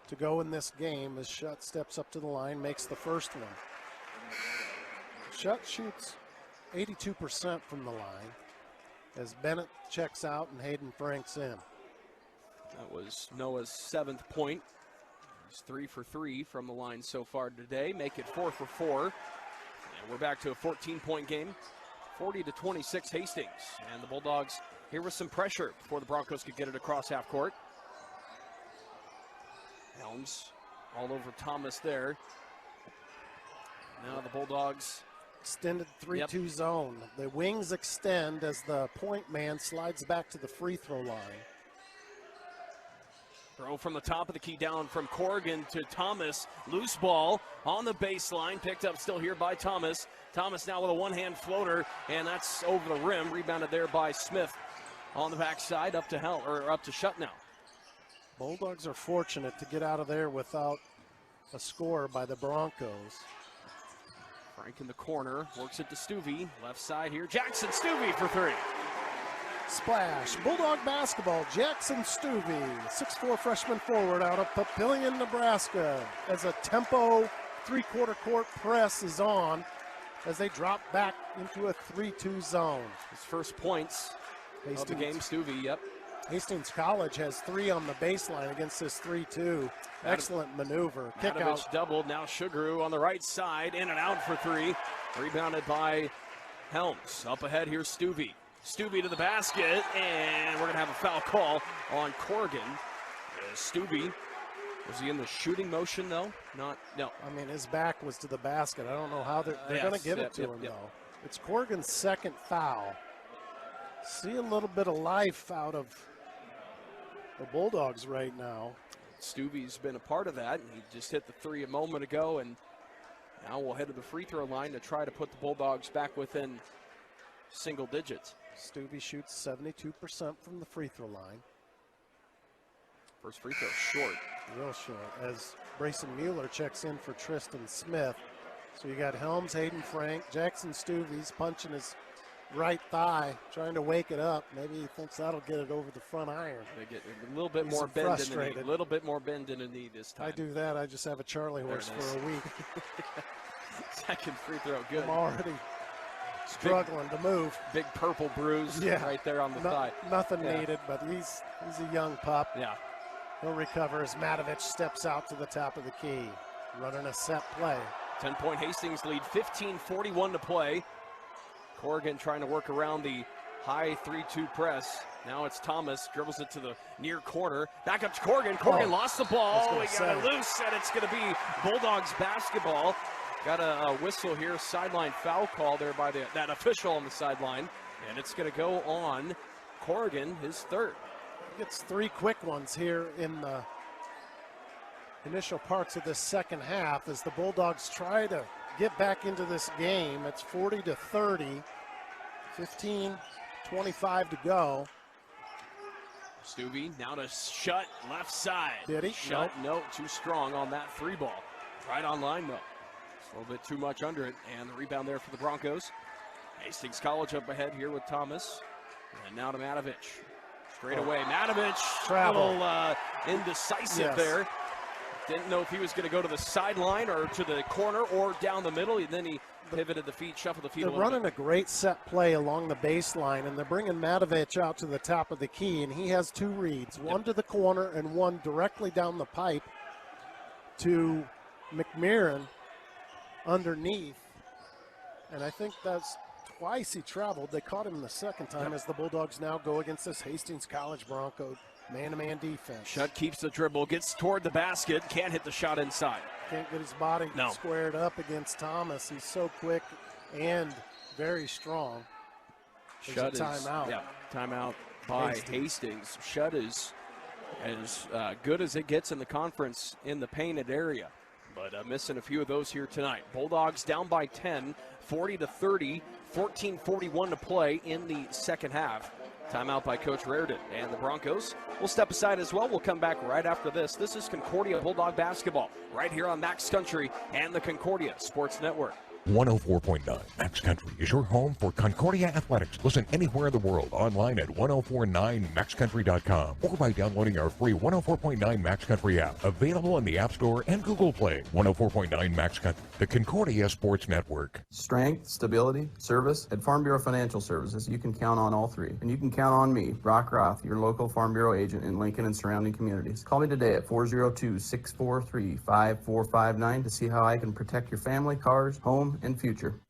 to go in this game as Shutt steps up to the line, makes the first one. Shutt shoots 82% from the line as Bennett checks out and Hayden Franks in. That was Noah's 7th point. He's 3 for 3 from the line so far today. Make it 4 for 4. And we're back to a 14-point game. 40-26 Hastings. And the Bulldogs here with some pressure before the Broncos could get it across half court. Helms all over Thomas there. Now the Bulldogs. Extended 3-2 zone. The wings extend as the point man slides back to the free throw line. Throw from the top of the key down from Corrigan to Thomas. Loose ball on the baseline. Picked up still here by Thomas. Thomas now with a one-hand floater, and that's over the rim. Rebounded there by Smith on the backside up to Shutt now. Bulldogs are fortunate to get out of there without a score by the Broncos. Frank in the corner, works it to Stuvey. Left side here, Jackson Stuvey for 3. Splash, Bulldog basketball, Jackson Stuvey, 6'4" freshman forward out of Papillion, Nebraska. As a tempo three-quarter court press is on, as they drop back into a 3-2 zone. His first points of the game, Stuvey, yep. Hastings College has 3 on the baseline against this 3-2. Excellent maneuver. Kick out. Doubled, now Sugaru on the right side, in and out for 3. Rebounded by Helms. Up ahead, here's Stuvey. Stuvey to the basket, and we're going to have a foul call on Corrigan. Stuvey, was he in the shooting motion, though? No. I mean, his back was to the basket. I don't know how they're going to give it to him, though. It's Corrigan's second foul. See a little bit of life out of the Bulldogs right now. Stuvey's been a part of that. He just hit the 3 a moment ago, and now we'll head to the free throw line to try to put the Bulldogs back within single digits. Stuvey shoots 72% from the free throw line. First free throw short. Real short, as Brayson Mueller checks in for Tristan Smith. So you got Helms, Hayden Frank, Jackson Stuvey's punching his right thigh, trying to wake it up. Maybe he thinks that'll get it over the front iron. They get a little bit more bend in the knee. A little bit more bend in the knee this time. I do that. I just have a Charlie horse for a week. Second free throw, good. I'm already struggling to move. Big purple bruise right there on the thigh. Nothing needed, but he's a young pup. Yeah. He'll recover as Matovich steps out to the top of the key, running a set play. 10-point Hastings lead, 15:41 to play. Corrigan trying to work around the high 3-2 press. Now it's Thomas, dribbles it to the near corner. Back up to Corrigan. Corrigan lost the ball. We got it loose, and it's going to be Bulldogs basketball. Got a whistle here, sideline foul call there by that official on the sideline. And it's going to go on Corrigan, his third. He gets 3 quick ones here in the initial parts of this second half as the Bulldogs try to get back into this game. It's 40-30, 15:25 to go. Stuvey now to shut left side. Did he? Shut, no, too strong on that 3 ball. Right on line though. Just a little bit too much under it, and the rebound there for the Broncos. Hastings College up ahead here with Thomas. And now to Matovich. Straight away, Matovich, a little indecisive there. Didn't know if he was going to go to the sideline or to the corner or down the middle. And then he pivoted the feet, shuffled the feet a little bit. They're running a great set play along the baseline, and they're bringing Matovich out to the top of the key, and he has 2 reads, one to the corner and one directly down the pipe to McMurrin underneath. And I think that's twice he traveled. They caught him the second time as the Bulldogs now go against this Hastings College Bronco man-to-man defense. Shutt keeps the dribble, gets toward the basket, can't hit the shot inside. Can't get his body squared up against Thomas. He's so quick and very strong. Shutt is timeout. Yeah, timeout by Hastings. Shutt is as good as it gets in the conference in the painted area, but missing a few of those here tonight. Bulldogs down by 10, 40-30, 14:41 to play in the second half. Timeout by Coach Reardon. And the Broncos will step aside as well. We'll come back right after this. This is Concordia Bulldog basketball right here on Max Country and the Concordia Sports Network. 104.9 Max Country is your home for Concordia Athletics. Listen anywhere in the world online at 1049maxcountry.com or by downloading our free 104.9 Max Country app, available in the App Store and Google Play. 104.9 Max Country, the Concordia Sports Network. Strength, stability, service. At Farm Bureau Financial Services, you can count on all 3. And you can count on me, Brock Roth, your local Farm Bureau agent in Lincoln and surrounding communities. Call me today at 402-643-5459 to see how I can protect your family, cars, home, and future.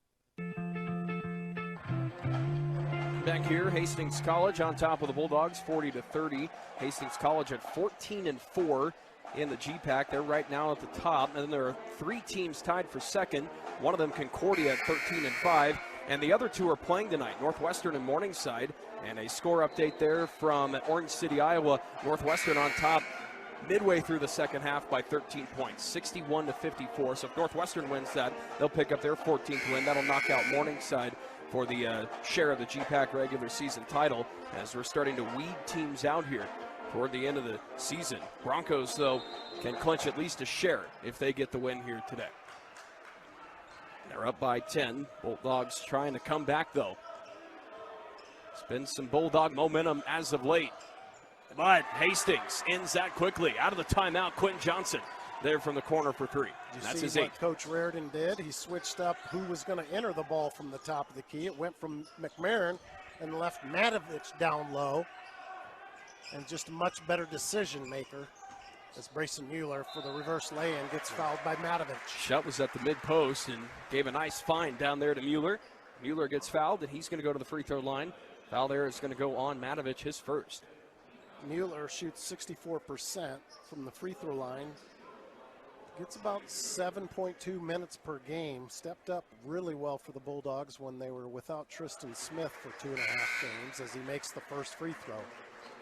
Back here, Hastings College on top of the Bulldogs, 40-30. Hastings College at 14-4 in the GPAC. They're right now at the top, and then there are 3 teams tied for second. One of them, Concordia, at 13-5, and the other 2 are playing tonight, Northwestern and Morningside. And a score update there from Orange City, Iowa. Northwestern on top midway through the second half by 13 points, 61-54. So if Northwestern wins that, they'll pick up their 14th win. That'll knock out Morningside for the share of the GPAC regular season title, as we're starting to weed teams out here toward the end of the season. Broncos, though, can clinch at least a share if they get the win here today. They're up by 10. Bulldogs trying to come back, though. It's been some Bulldog momentum as of late. But Hastings ends that quickly. Out of the timeout, Quentin Johnson there from the corner for three. That's his what 8th. Coach Reardon did? He switched up who was going to enter the ball from the top of the key. It went from McMahon and left Matovich down low. And just a much better decision maker as Brayson Mueller for the reverse lay-in gets fouled by Matovich. Shutt was at the mid-post and gave a nice find down there to Mueller. Mueller gets fouled, and he's going to go to the free throw line. Foul there is going to go on Matovich, his first. Mueller shoots 64% from the free throw line. Gets about 7.2 minutes per game. Stepped up really well for the Bulldogs when they were without Tristan Smith for 2.5 games as he makes the first free throw.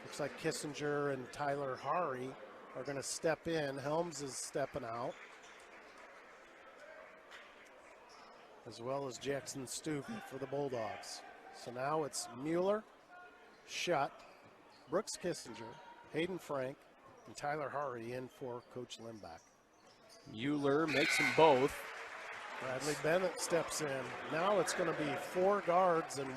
Looks like Kissinger and Tyler Hari are going to step in. Helms is stepping out, as well as Jackson Stuvey for the Bulldogs. So now it's Mueller, Shutt, Brooks Kissinger, Hayden Frank, and Tyler Hari in for Coach Limbach. Mueller makes them both. Bradley Bennett steps in. Now it's going to be 4 guards and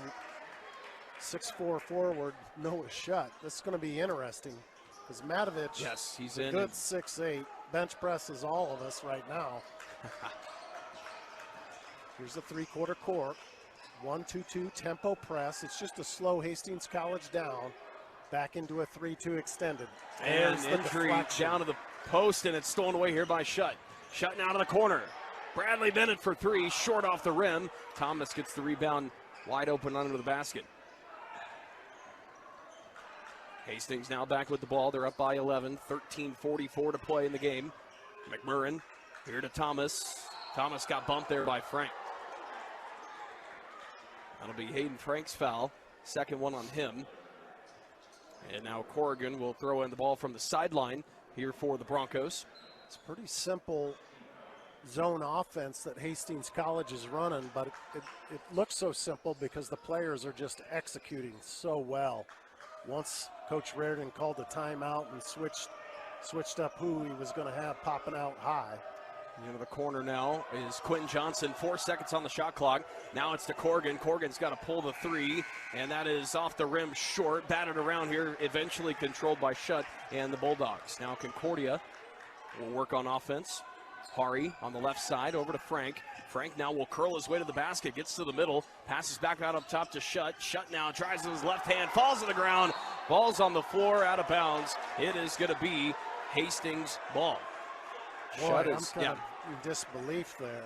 6'4" forward Noah Shutt. This is going to be interesting because Matovich, yes, he's a in. Good 6'8". Bench presses all of us right now. Here's the 3/4 court. 1-2-2 tempo press. It's just a slow Hastings College down. Back into a 3-2 extended. And injury down to the post, and it's stolen away here by Shutt. Shutt now to the corner. Bradley Bennett for 3, short off the rim. Thomas gets the rebound wide open under the basket. Hastings now back with the ball. They're up by 11. 13:44 to play in the game. McMurrin here to Thomas. Thomas got bumped there by Frank. That'll be Hayden Frank's foul. Second one on him. And now Corrigan will throw in the ball from the sideline here for the Broncos. It's a pretty simple zone offense that Hastings College is running, but it looks so simple because the players are just executing so well. Once Coach Reardon called a timeout and switched up who he was going to have popping out high. Into the corner now is Quinn Johnson. 4 seconds on the shot clock. Now it's to Corrigan. Corrigan's got to pull the 3, and that is off the rim short. Batted around here, eventually controlled by Shutt and the Bulldogs. Now Concordia will work on offense. Hari on the left side over to Frank. Frank now will curl his way to the basket, gets to the middle, passes back out up top to Shutt. Shutt now tries with his left hand, falls to the ground. Ball's on the floor, out of bounds. It is going to be Hastings ball. Boy, I'm kind of in disbelief there.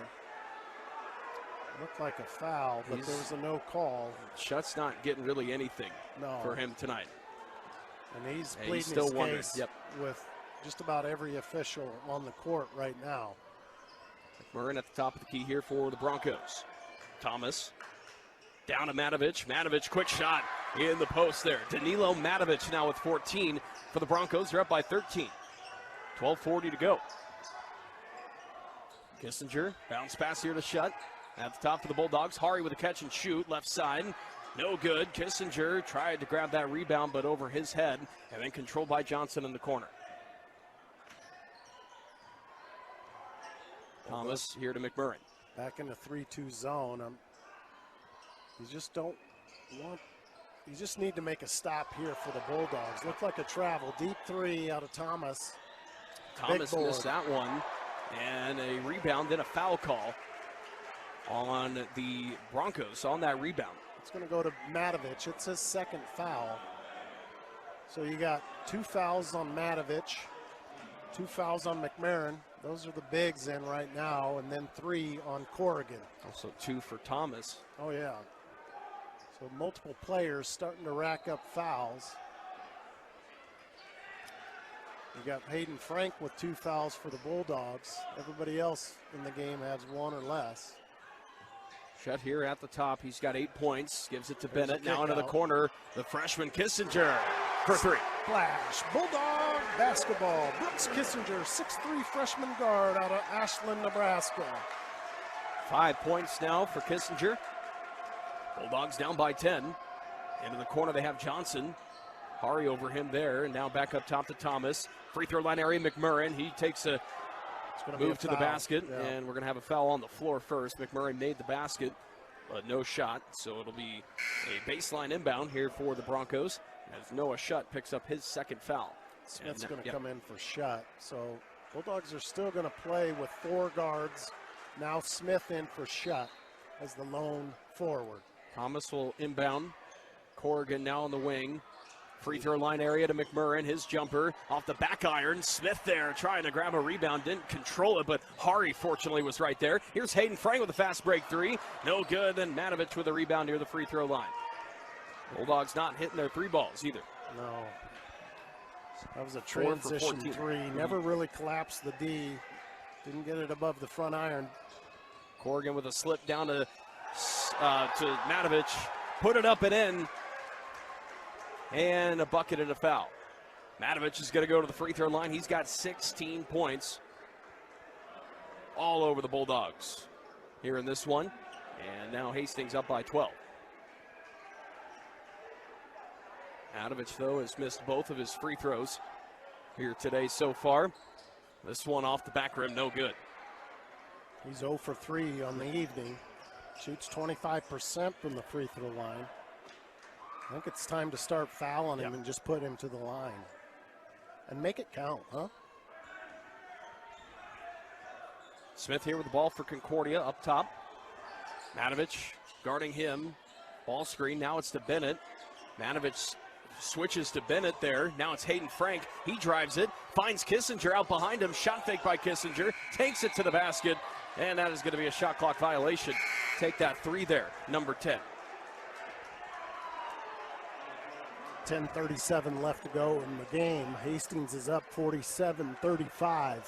Looked like a foul, but there was a no call. Shutt's not getting really anything for him tonight. And he's pleading his case with just about every official on the court right now. McMurrin at the top of the key here for the Broncos. Thomas down to Matovich. Matovich, quick shot in the post there. Danilo Matovich now with 14 for the Broncos. They're up by 13. 12:40 to go. Kissinger, bounce pass here to Shutt. At the top for the Bulldogs. Hari with a catch and shoot, left side. No good. Kissinger tried to grab that rebound, but over his head, and then controlled by Johnson in the corner. Thomas here to McMurrin. Back in the 3-2 zone. You just need to make a stop here for the Bulldogs. Looked like a travel. Deep 3 out of Thomas. Thomas missed that one. And a rebound, then a foul call on the Broncos on that rebound. It's going to go to Matovich. It's his second foul. So you got 2 fouls on Matovich, 2 fouls on McMurrin. Those are the bigs in right now, and then 3 on Corrigan. Also 2 for Thomas. Oh, yeah. So multiple players starting to rack up fouls. You got Hayden Frank with 2 fouls for the Bulldogs. Everybody else in the game has 1 or less. Shutt here at the top. He's got 8 points. Gives it to Bennett. Now into the corner. The freshman Kissinger for 3. Flash. Bulldog basketball. Brooks Kissinger, 6'3" freshman guard out of Ashland, Nebraska. 5 points now for Kissinger. Bulldogs down by 10. Into the corner they have Johnson. Hari over him there, and now back up top to Thomas. Free throw line area, McMurrin. He takes a move to the basket, and we're going to have a foul on the floor first. McMurrin made the basket, but no shot, so it'll be a baseline inbound here for the Broncos as Noah Shutt picks up his second foul. Smith's going to come in for Shutt, so Bulldogs are still going to play with 4 guards. Now Smith in for Shutt as the lone forward. Thomas will inbound. Corrigan now on the wing. Free throw line area to McMurrin. His jumper off the back iron. Smith there trying to grab a rebound. Didn't control it, but Hari fortunately was right there. Here's Hayden Frank with a fast break 3. No good. Then Matovich with a rebound near the free throw line. Bulldogs not hitting their 3 balls either. No. That was a transition 3. Never really collapsed the D. Didn't get it above the front iron. Corrigan with a slip down to Matovich. Put it up and in. And a bucket and a foul. Matovich is going to go to the free throw line. He's got 16 points all over the Bulldogs here in this one. And now Hastings up by 12. Matovich, though, has missed both of his free throws here today so far. This one off the back rim, no good. He's 0 for 3 on the evening. Shoots 25% from the free throw line. I think it's time to start fouling him and just put him to the line. And make it count, huh? Smith here with the ball for Concordia up top. Matovich guarding him. Ball screen, now it's to Bennett. Matovich switches to Bennett there. Now it's Hayden Frank. He drives it, finds Kissinger out behind him. Shot fake by Kissinger, takes it to the basket, and that is going to be a shot clock violation. Take that 3 there, number 10. 10:37 left to go in the game. Hastings is up 47-35.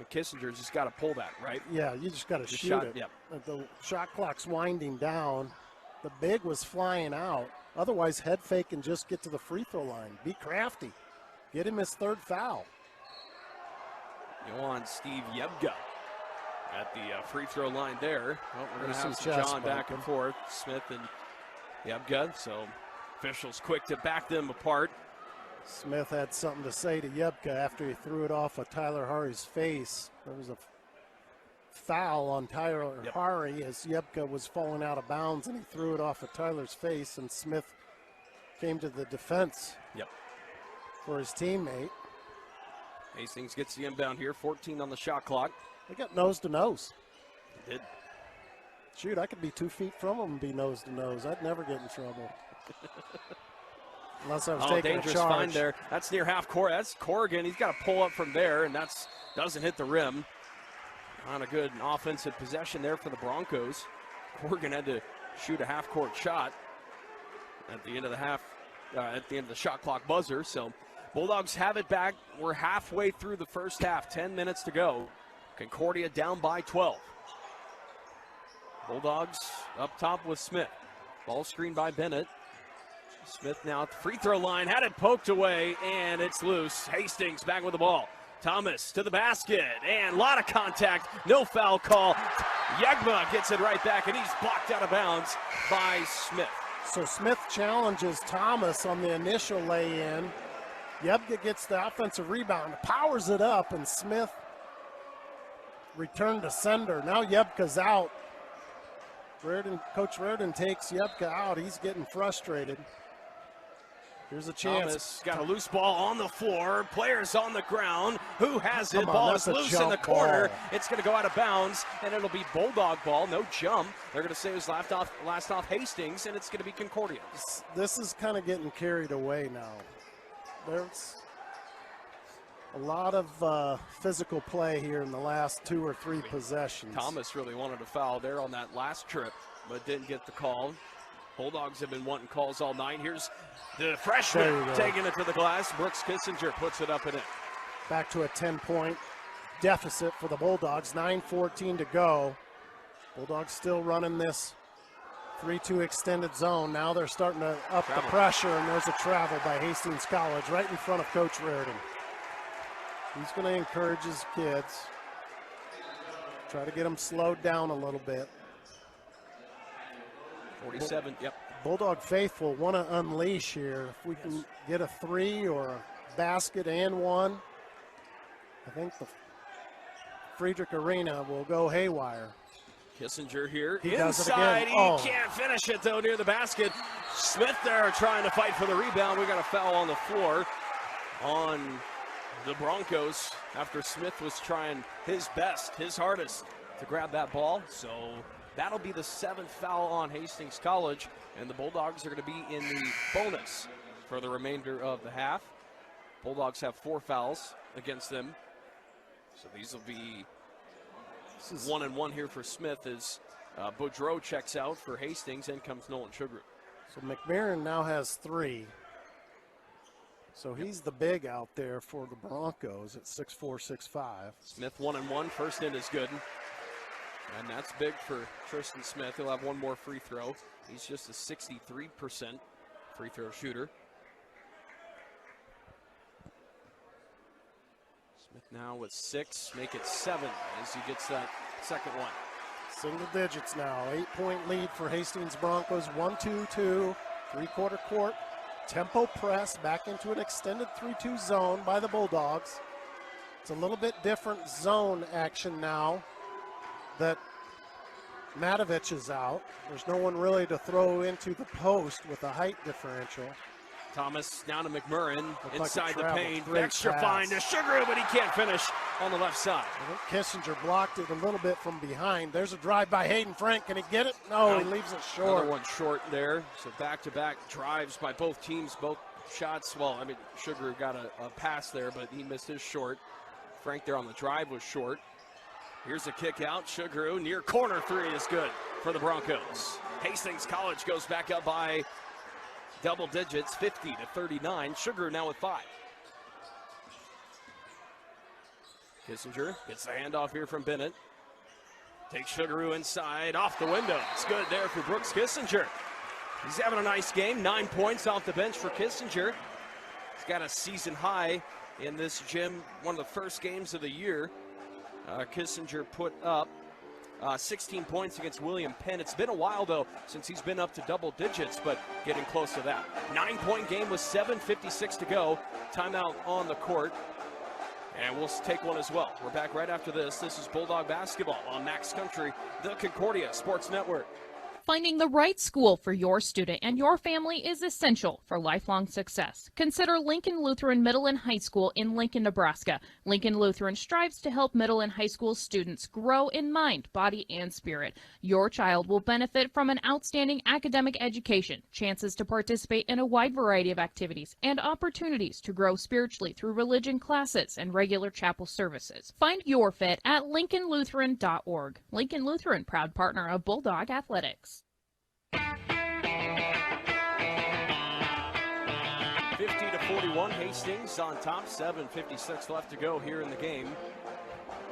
Kissinger's just got to pull that, right? Yeah, you just got to shoot shot, it. Yep. The shot clock's winding down. The big was flying out. Otherwise, head fake and just get to the free throw line. Be crafty. Get him his 3rd foul. Yohan Steve Yebga at the free throw line there. Well, we're going to have some John back and forth. Smith and Yebga, so officials quick to back them apart. Smith had something to say to Yebka after he threw it off of Tyler Hari's face. There was a foul on Tyler Hari as Yebka was falling out of bounds, and he threw it off of Tyler's face, and Smith came to the defense for his teammate. Hastings gets the inbound here, 14 on the shot clock. They got nose to nose. They did. Shoot, I could be 2 feet from him and be nose to nose. I'd never get in trouble. Unless I was taking dangerous a charge. find there. That's near half court. That's Corrigan. He's got to pull up from there, and that's doesn't hit the rim. On a good offensive possession there for the Broncos. Corrigan had to shoot a half court shot at the end of the at the end of the shot clock buzzer. So Bulldogs have it back. We're halfway through the first half. 10 minutes to go. Concordia down by 12. Bulldogs up top with Smith. Ball screen by Bennett. Smith now at the free throw line. Had it poked away, and it's loose. Hastings back with the ball. Thomas to the basket, and a lot of contact. No foul call. Yegma gets it right back, and he's blocked out of bounds by Smith. So Smith challenges Thomas on the initial lay-in. Yebga gets the offensive rebound, powers it up, and Smith returned to sender. Now Yebka's out. Coach Reardon takes Yebka out. He's getting frustrated. Here's a chance. Thomas got a loose ball on the floor. Players on the ground. Who has it? Ball is loose in the corner. It's going to go out of bounds, and it'll be Bulldog ball. No jump. They're going to say it was last off Hastings, and it's going to be Concordia. This is kind of getting carried away now. There's a lot of physical play here in the last 2 or 3 possessions. Thomas really wanted a foul there on that last trip, but didn't get the call. Bulldogs have been wanting calls all night. Here's the freshman taking it to the glass. Brooks Kissinger puts it up and in. Back to a 10-point deficit for the Bulldogs. 9:14 to go. Bulldogs still running this 3-2 extended zone. Now they're starting to up the pressure, and there's a travel by Hastings College right in front of Coach Reardon. He's going to encourage his kids. Try to get them slowed down a little bit. 47, yep. Bulldog faithful want to unleash here. If we can get a 3 or a basket and 1, I think the Friedrich Arena will go haywire. Kissinger here. He inside. He can't finish it, though, near the basket. Smith there trying to fight for the rebound. We got a foul on the floor on the Broncos after Smith was trying his best, his hardest to grab that ball. So that'll be the 7th foul on Hastings College, and the Bulldogs are going to be in the bonus for the remainder of the half. Bulldogs have 4 fouls against them. So these will be 1-1 here for Smith as Boudreau checks out for Hastings. In comes Nolan Sugar. So McMillan now has 3. So he's the big out there for the Broncos at 6'4", 6'5". Smith 1-1. First in is good. And that's big for Tristan Smith. He'll have one more free throw. He's just a 63% free throw shooter. Smith now with 6, make it 7 as he gets that second one. Single digits now, 8-point lead for Hastings Broncos, 1-2-2, 3-quarter court. Tempo press back into an extended 3-2 zone by the Bulldogs. It's a little bit different zone action now that Matovich is out. There's no one really to throw into the post with a height differential. Thomas down to McMurrin, inside the travel. paint. Great Extra pass. fine to Sugar, but he can't finish on the left side. I think Kissinger blocked it a little bit from behind. There's a drive by Hayden Frank. Can he get it? No, he leaves it short. Another one short there. So back-to-back drives by both teams, both shots. Well, I mean, Sugar got a pass there, but he missed his short. Frank there on the drive was short. Here's a kick out. Sugar near corner 3 is good for the Broncos. Hastings College goes back up by double digits, 50-39. Sugar now with 5. Kissinger gets the handoff here from Bennett. Takes Sugaroo inside, off the window. It's good there for Brooks Kissinger. He's having a nice game. 9 points off the bench for Kissinger. He's got a season high in this gym, one of the first games of the year. Kissinger put up 16 points against William Penn. It's been a while, though, since he's been up to double digits, but getting close to that. 9-point game with 7:56 to go. Timeout on the court. And we'll take one as well. We're back right after this. This is Bulldog Basketball on Max Country, the Concordia Sports Network. Finding the right school for your student and your family is essential for lifelong success. Consider Lincoln Lutheran Middle and High School in Lincoln, Nebraska. Lincoln Lutheran strives to help middle and high school students grow in mind, body, and spirit. Your child will benefit from an outstanding academic education, chances to participate in a wide variety of activities, and opportunities to grow spiritually through religion classes and regular chapel services. Find your fit at lincolnlutheran.org. Lincoln Lutheran, proud partner of Bulldog Athletics. 50-41, Hastings on top, 7:56 left to go here in the game.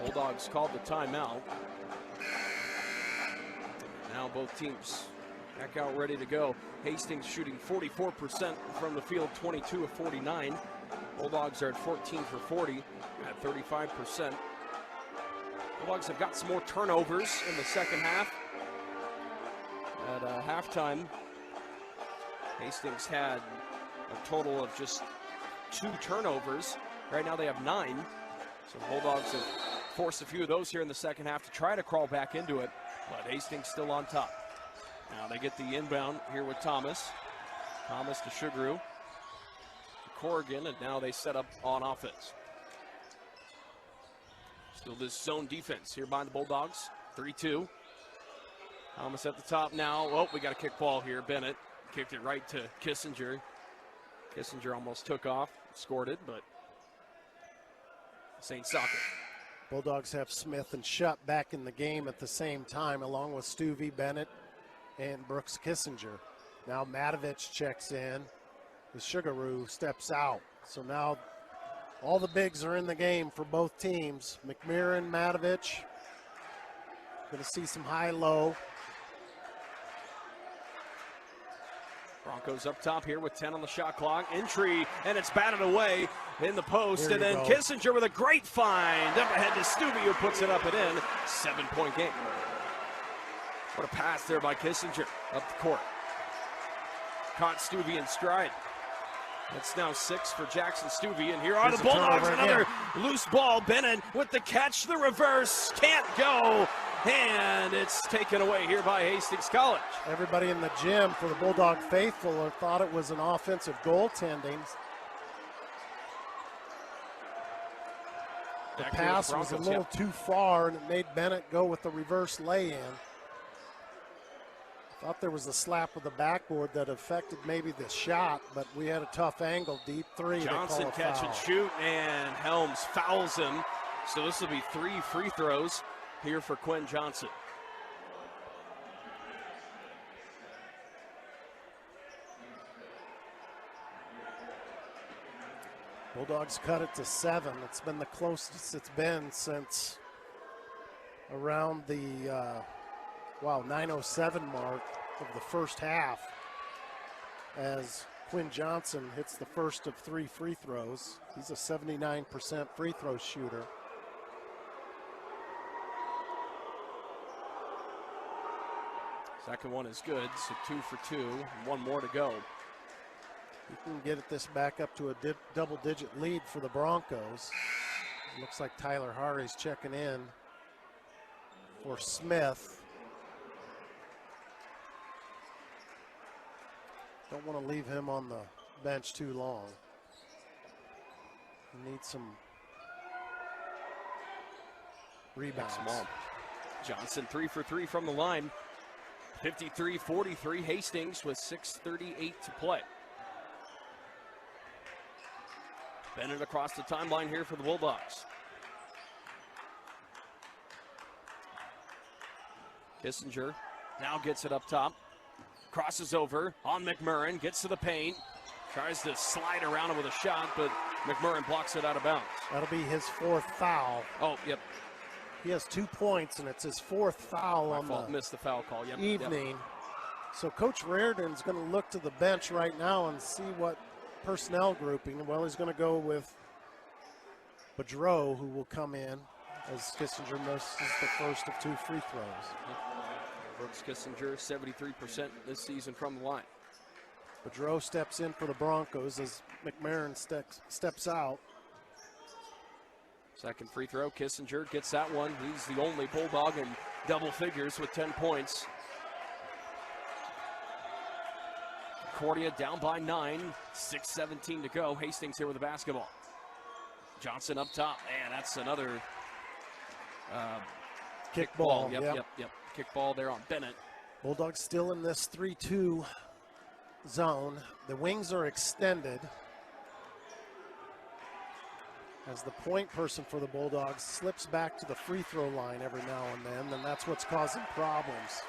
Bulldogs called the timeout. Now both teams back out ready to go. Hastings shooting 44% from the field, 22 of 49. Bulldogs are at 14 for 40 at 35%. Bulldogs have got some more turnovers in the second half. At halftime, Hastings had a total of just 2 turnovers. Right now they have 9. So the Bulldogs have forced a few of those here in the second half to try to crawl back into it. But Hastings still on top. Now they get the inbound here with Thomas. Thomas to Sugaroo. To Corrigan, and now they set up on offense. Still this zone defense here by the Bulldogs. 3-2. Thomas at the top now. Oh, we got a kick ball here. Bennett kicked it right to Kissinger. Kissinger almost took off, scored it, but St. Soccer. Bulldogs have Smith and Shutt back in the game at the same time, along with Stuvie, Bennett, and Brooks Kissinger. Now Matovich checks in. The Sugaroo steps out. So now all the bigs are in the game for both teams. McMillan, Matovich. Going to see some high-low. Broncos up top here with 10 on the shot clock. Entry, and it's batted away in the post. And then Kissinger with a great find. Up ahead to Stuvie, who puts it up and in. 7-point game. What a pass there by Kissinger up the court. Caught Stuvie in stride. That's now 6 for Jackson Stuvie. And here are the Bulldogs. Another loose ball. Bennett with the catch. The reverse. Can't go. And it's taken away here by Hastings College. Everybody in the gym for the Bulldog faithful thought it was an offensive goaltending. The Back here with pass the was a Broncos, little too far, and it made Bennett go with the reverse lay-in. Thought there was a slap with the backboard that affected maybe the shot, but we had a tough angle, deep three. Johnson catch and shoot, and Helms fouls him. So this will be 3 free throws here for Quinn Johnson. Bulldogs cut it to 7. It's been the closest it's been since around the 9:07 mark of the first half, as Quinn Johnson hits the first of 3 free throws. He's a 79% free throw shooter. Second one is good, so 2 for 2, and 1 more to go. He can get this back up to a double-digit lead for the Broncos. Looks like Tyler Hardy's checking in for Smith. Don't want to leave him on the bench too long. He needs some rebounds. Johnson 3 for 3 from the line. 53-43 Hastings with 6:38 to play. Bennett across the timeline here for the Bulldogs. Kissinger now gets it up top. Crosses over on McMurrin, gets to the paint. Tries to slide around him with a shot, but McMurrin blocks it out of bounds. That'll be his 4th foul. Oh, yep. He has 2 points, and it's his 4th foul on the missed the foul call. Yep. evening. Yep. So Coach Reardon's going to look to the bench right now and see what personnel grouping. Well, he's going to go with Boudreau, who will come in as Kissinger misses the first of 2 free throws. Brooks Kissinger, 73% this season from the line. Boudreau steps in for the Broncos as McMurrin steps out. Second free throw, Kissinger gets that one. He's the only Bulldog in double figures with 10 points. Concordia down by 9, 6:17 to go. Hastings here with the basketball. Johnson up top, and that's another kick ball. Yep. Kick ball there on Bennett. Bulldogs still in this 3-2 zone. The wings are extended as the point person for the Bulldogs slips back to the free throw line every now and then, and that's what's causing problems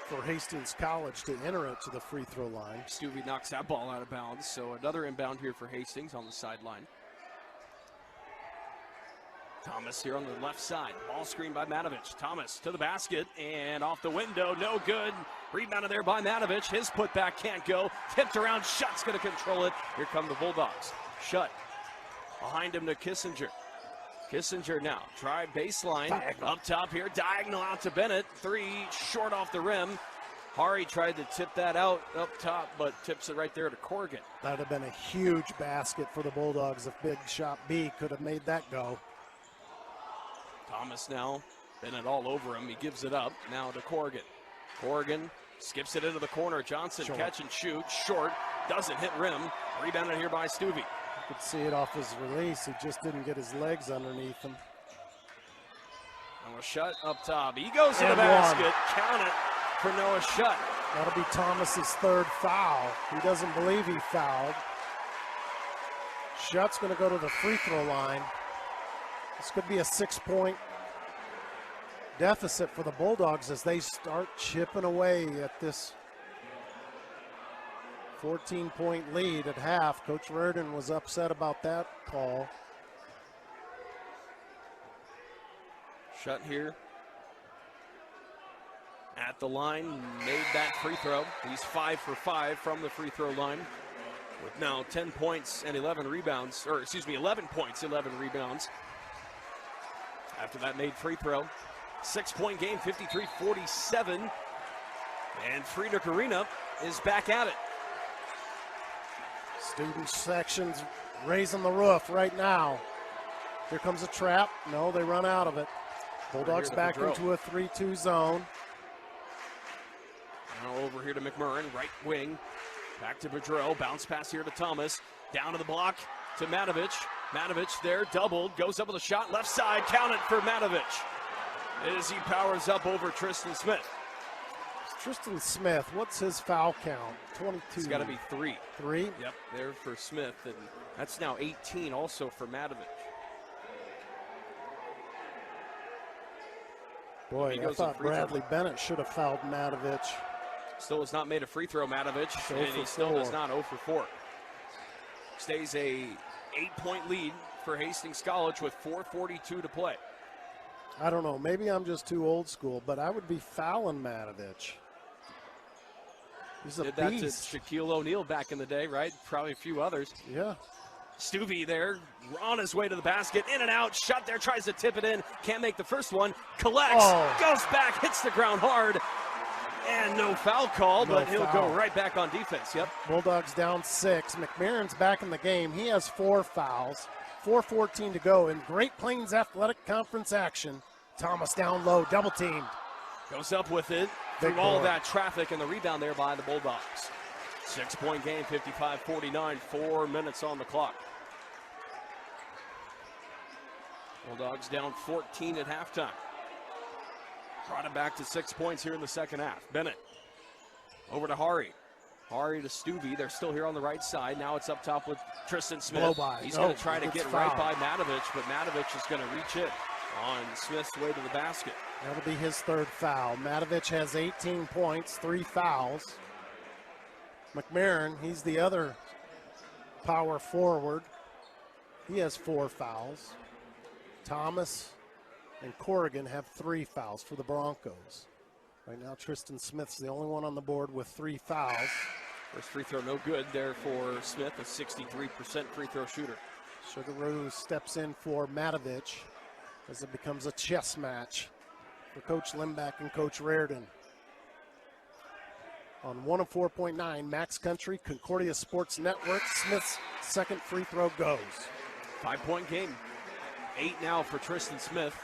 for Hastings College to enter it to the free throw line. Stuvey knocks that ball out of bounds, so another inbound here for Hastings on the sideline. Thomas here on the left side. Ball screen by Matovich. Thomas to the basket and off the window. No good. Rebounded there by Matovich. His putback can't go. Tipped around. Shutt's going to control it. Here come the Bulldogs. Shutt behind him to Kissinger. Kissinger now. Try baseline. Diagonal. Up top here. Diagonal out to Bennett. 3 short off the rim. Hari tried to tip that out up top, but tips it right there to Corrigan. That would have been a huge basket for the Bulldogs if Big Shot B could have made that go. Thomas now, Bennett all over him. He gives it up now to Corrigan. Corrigan skips it into the corner. Johnson catch and shoot. Short. Doesn't hit rim. Rebounded here by Stuvey. You could see it off his release. He just didn't get his legs underneath him. Noah Shutt up top. He goes to the basket. Count it for Noah Shutt. That'll be Thomas's 3rd foul. He doesn't believe he fouled. Shutt's going to go to the free throw line. This could be a 6-point deficit for the Bulldogs as they start chipping away at this 14-point lead at half. Coach Reardon was upset about that call. Shutt here at the line, made that free throw. He's 5 for 5 from the free throw line with now 10 points and 11 rebounds, or excuse me, 11 points, 11 rebounds. After that made free throw. 6-point game, 53-47. And Friedrich Arena is back at it. Student section's raising the roof right now. Here comes a trap. No, they run out of it. Bulldogs back into a 3-2 zone. Now over here to McMurrin, right wing. Back to Boudreau. Bounce pass here to Thomas. Down to the block to Matovich. Matovich there, doubled, goes up with a shot, left side, count it for Matovich. As he powers up over Tristan Smith. Tristan Smith, what's his foul count? 22. It's got to be 3. 3? Yep, there for Smith, and that's now 18 also for Matovich. Boy, I thought Bradley Bennett should have fouled Matovich. Still has not made a free throw, Matovich, and he still does not. 0 for 4. Stays a 8-point lead for Hastings College with 4:42 to play. I don't know, maybe I'm just too old school, but I would be fouling Matovich. He's a Did beast. that to Shaquille O'Neal back in the day, right? Probably a few others. Yeah. Stuvey there, on his way to the basket, in and out, shot there, tries to tip it in, can't make the first one, collects, goes back, hits the ground hard, and no foul call, but he'll go right back on defense. Yep. Bulldogs down 6. McMahon's back in the game. He has 4 fouls. 4:14 to go in Great Plains Athletic Conference action. Thomas down low, double teamed. Goes up with it through all that traffic, and the rebound there by the Bulldogs. 6-point game, 55-49, 4 minutes on the clock. Bulldogs down 14 at halftime. Brought it back to 6 points here in the second half. Bennett over to Hari. Hari to Stuvey. They're still here on the right side. Now it's up top with Tristan Smith. Blow by. He's going to try to get right by Matovich, but Matovich is going to reach it on Smith's way to the basket. That'll be his 3rd foul. Matovich has 18 points, 3 fouls. McMahon, he's the other power forward. He has 4 fouls. Thomas and Corrigan have 3 fouls for the Broncos. Right now, Tristan Smith's the only one on the board with 3 fouls. First free throw no good there for Smith, a 63% free throw shooter. Sugaroo steps in for Matovich as it becomes a chess match for Coach Limback and Coach Reardon. On 104.9 Max Country, Concordia Sports Network, Smith's second free throw goes. 5-point game. 8 now for Tristan Smith.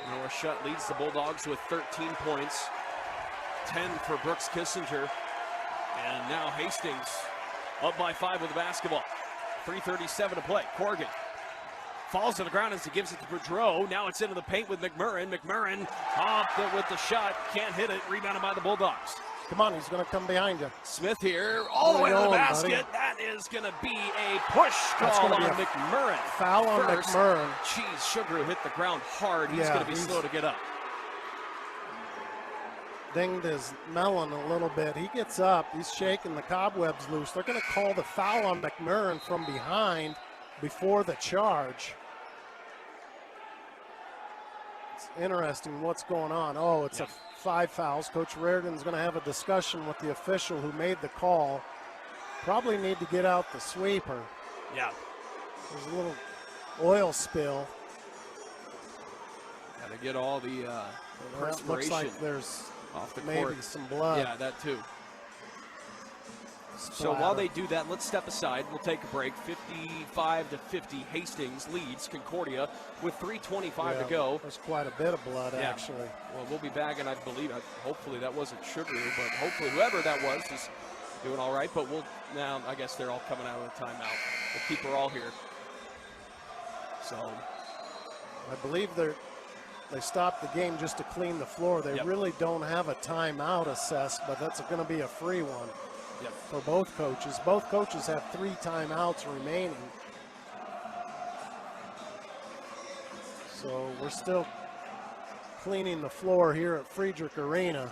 Noah Shutt leads the Bulldogs with 13 points. 10 for Brooks Kissinger. And now Hastings up by 5 with the basketball. 3:37 to play. Corrigan falls to the ground as he gives it to Boudreau. Now it's into the paint with McMurrin. McMurrin off with the shot. Can't hit it. Rebounded by the Bulldogs. Come on, he's going to come behind you. Smith here, all the way to the basket. Buddy. That is going to be a push call on McMurrin. Foul on McMurrin. Jeez, Sugar hit the ground hard. He's going to be slow to get up. Dinged his melon a little bit. He gets up. He's shaking the cobwebs loose. They're going to call the foul on McMurrin from behind before the charge. It's interesting what's going on. Oh, it's a 5 fouls. Coach Reardon's going to have a discussion with the official who made the call. Probably need to get out the sweeper. Yeah. There's a little oil spill. Got to get all the perspiration. Looks like there's off the maybe court. some blood. Yeah, that too. So while they do that, let's step aside. We'll take a break. 55-50, Hastings leads Concordia with 3:25 to go. There's quite a bit of blood, actually. Well, we'll be back, and I believe, hopefully that wasn't Sugar, but hopefully whoever that was is doing all right. But now I guess they're all coming out of the timeout. We'll keep her all here. So I believe they stopped the game just to clean the floor. They really don't have a timeout assessed, but that's going to be a free one. For both coaches. Both coaches have 3 timeouts remaining. So we're still cleaning the floor here at Friedrich Arena.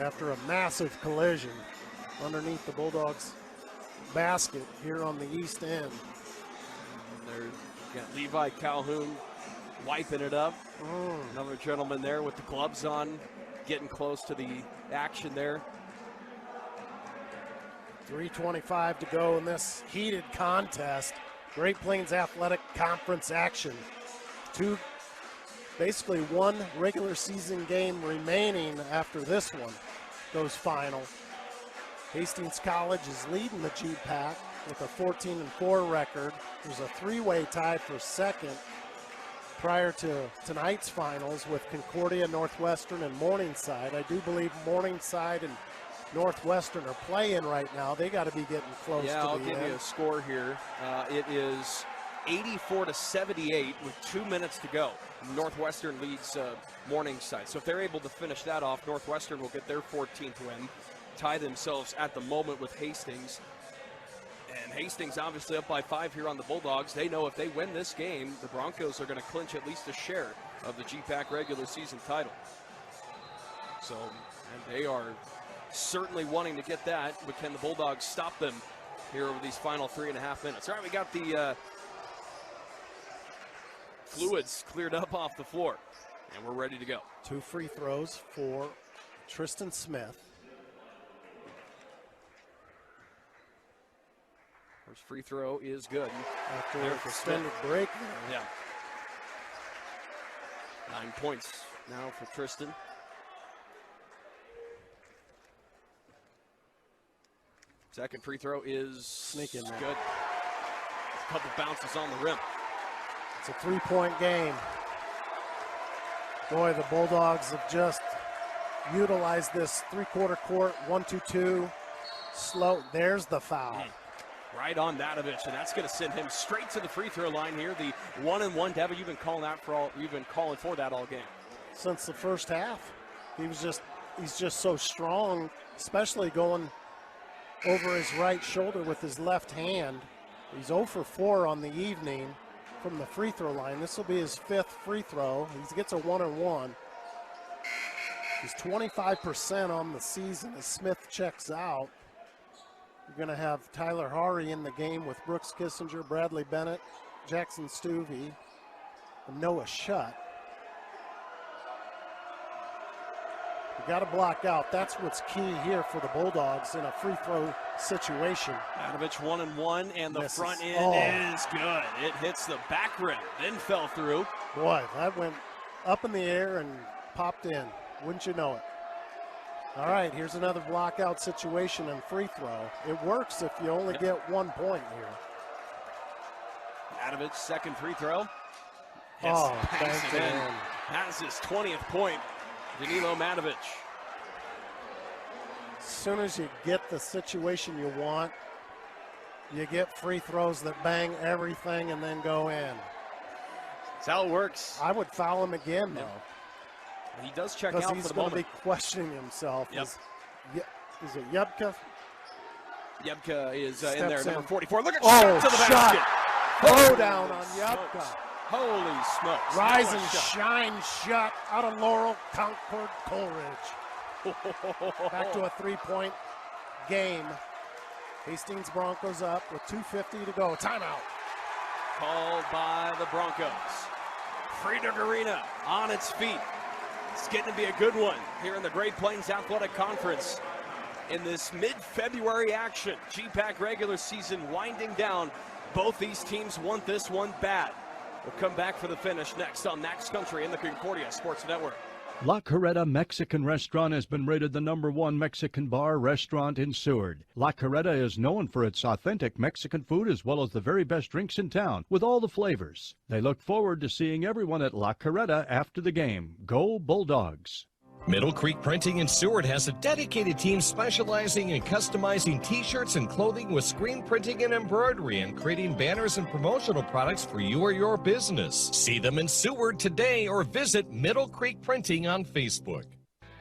After a massive collision underneath the Bulldogs basket here on the east end. There's got Levi Calhoun wiping it up. Another gentleman there with the gloves on, getting close to the action there. 3:25 to go in this heated contest. Great Plains Athletic Conference action. Basically one regular season game remaining after this one goes final. Hastings College is leading the GPAC with a 14-4 record. There's a 3-way tie for second prior to tonight's finals with Concordia, Northwestern, and Morningside. I do believe Morningside and Northwestern are playing right now. They got to be getting close to the end. I'll give you a score here. It is 84-78 with 2 minutes to go. Northwestern leads Morningside. So if they're able to finish that off, Northwestern will get their 14th win, tie themselves at the moment with Hastings. And Hastings obviously up by 5 here on the Bulldogs. They know if they win this game, the Broncos are going to clinch at least a share of the GPAC regular season title. So, and they are certainly wanting to get that, but can the Bulldogs stop them here over these final 3.5 minutes? All right, we got the fluids cleared up off the floor, and we're ready to go. 2 free throws for Tristan Smith. First free throw is good. After an extended break. Yeah. 9 points now for Tristan. Second free throw is good. A couple bounces on the rim. It's a 3-point game. Boy, the Bulldogs have just utilized this 3/4 court, 1-2-2. Slow. There's the foul. Right on Dadovich, and that's going to send him straight to the free throw line here. The 1-and-1. Devin, you've been calling for that all game. Since the first half. He's just so strong, especially going over his right shoulder with his left hand. He's 0 for 4 on the evening from the free throw line. This will be his 5th free throw. He gets a 1-and-1. He's 25% on the season as Smith checks out. You're going to have Tyler Hari in the game with Brooks Kissinger, Bradley Bennett, Jackson Stuvey, and Noah Shutt. You got to block out. That's what's key here for the Bulldogs in a free throw situation. Dadovich 1-and-1, and the front end is good. It hits the back rim, then fell through. Boy, that went up in the air and popped in. Wouldn't you know it? All right, here's another block out situation and free throw. It works if you only get 1 point here. Dadovich, second free throw. Thanks, man. Has his 20th point. Danilo Matovich. As soon as you get the situation you want, you get free throws that bang everything and then go in. That's how it works. I would foul him again, though. He does check out for the moment. He's going to be questioning himself. Yep. Is it Yebka? Yebka is in there, number 44. Look at shot to the basket. Throw down on Yebka. Holy smokes. Rise and shine shot out of Laurel, Concord, Coleridge. Back to a 3-point game. Hastings Broncos up with 2:50 to go. Timeout. Called by the Broncos. Friedrich Arena on its feet. It's getting to be a good one here in the Great Plains Athletic Conference. In this mid-February action, GPAC regular season winding down. Both these teams want this one bad. We'll come back for the finish next on Max Country in the Concordia Sports Network. La Carreta Mexican Restaurant has been rated the #1 Mexican bar restaurant in Seward. La Carreta is known for its authentic Mexican food as well as the very best drinks in town with all the flavors. They look forward to seeing everyone at La Carreta after the game. Go Bulldogs! Middle Creek Printing in Seward has a dedicated team specializing in customizing t-shirts and clothing with screen printing and embroidery and creating banners and promotional products for you or your business. See them in Seward today or visit Middle Creek Printing on Facebook.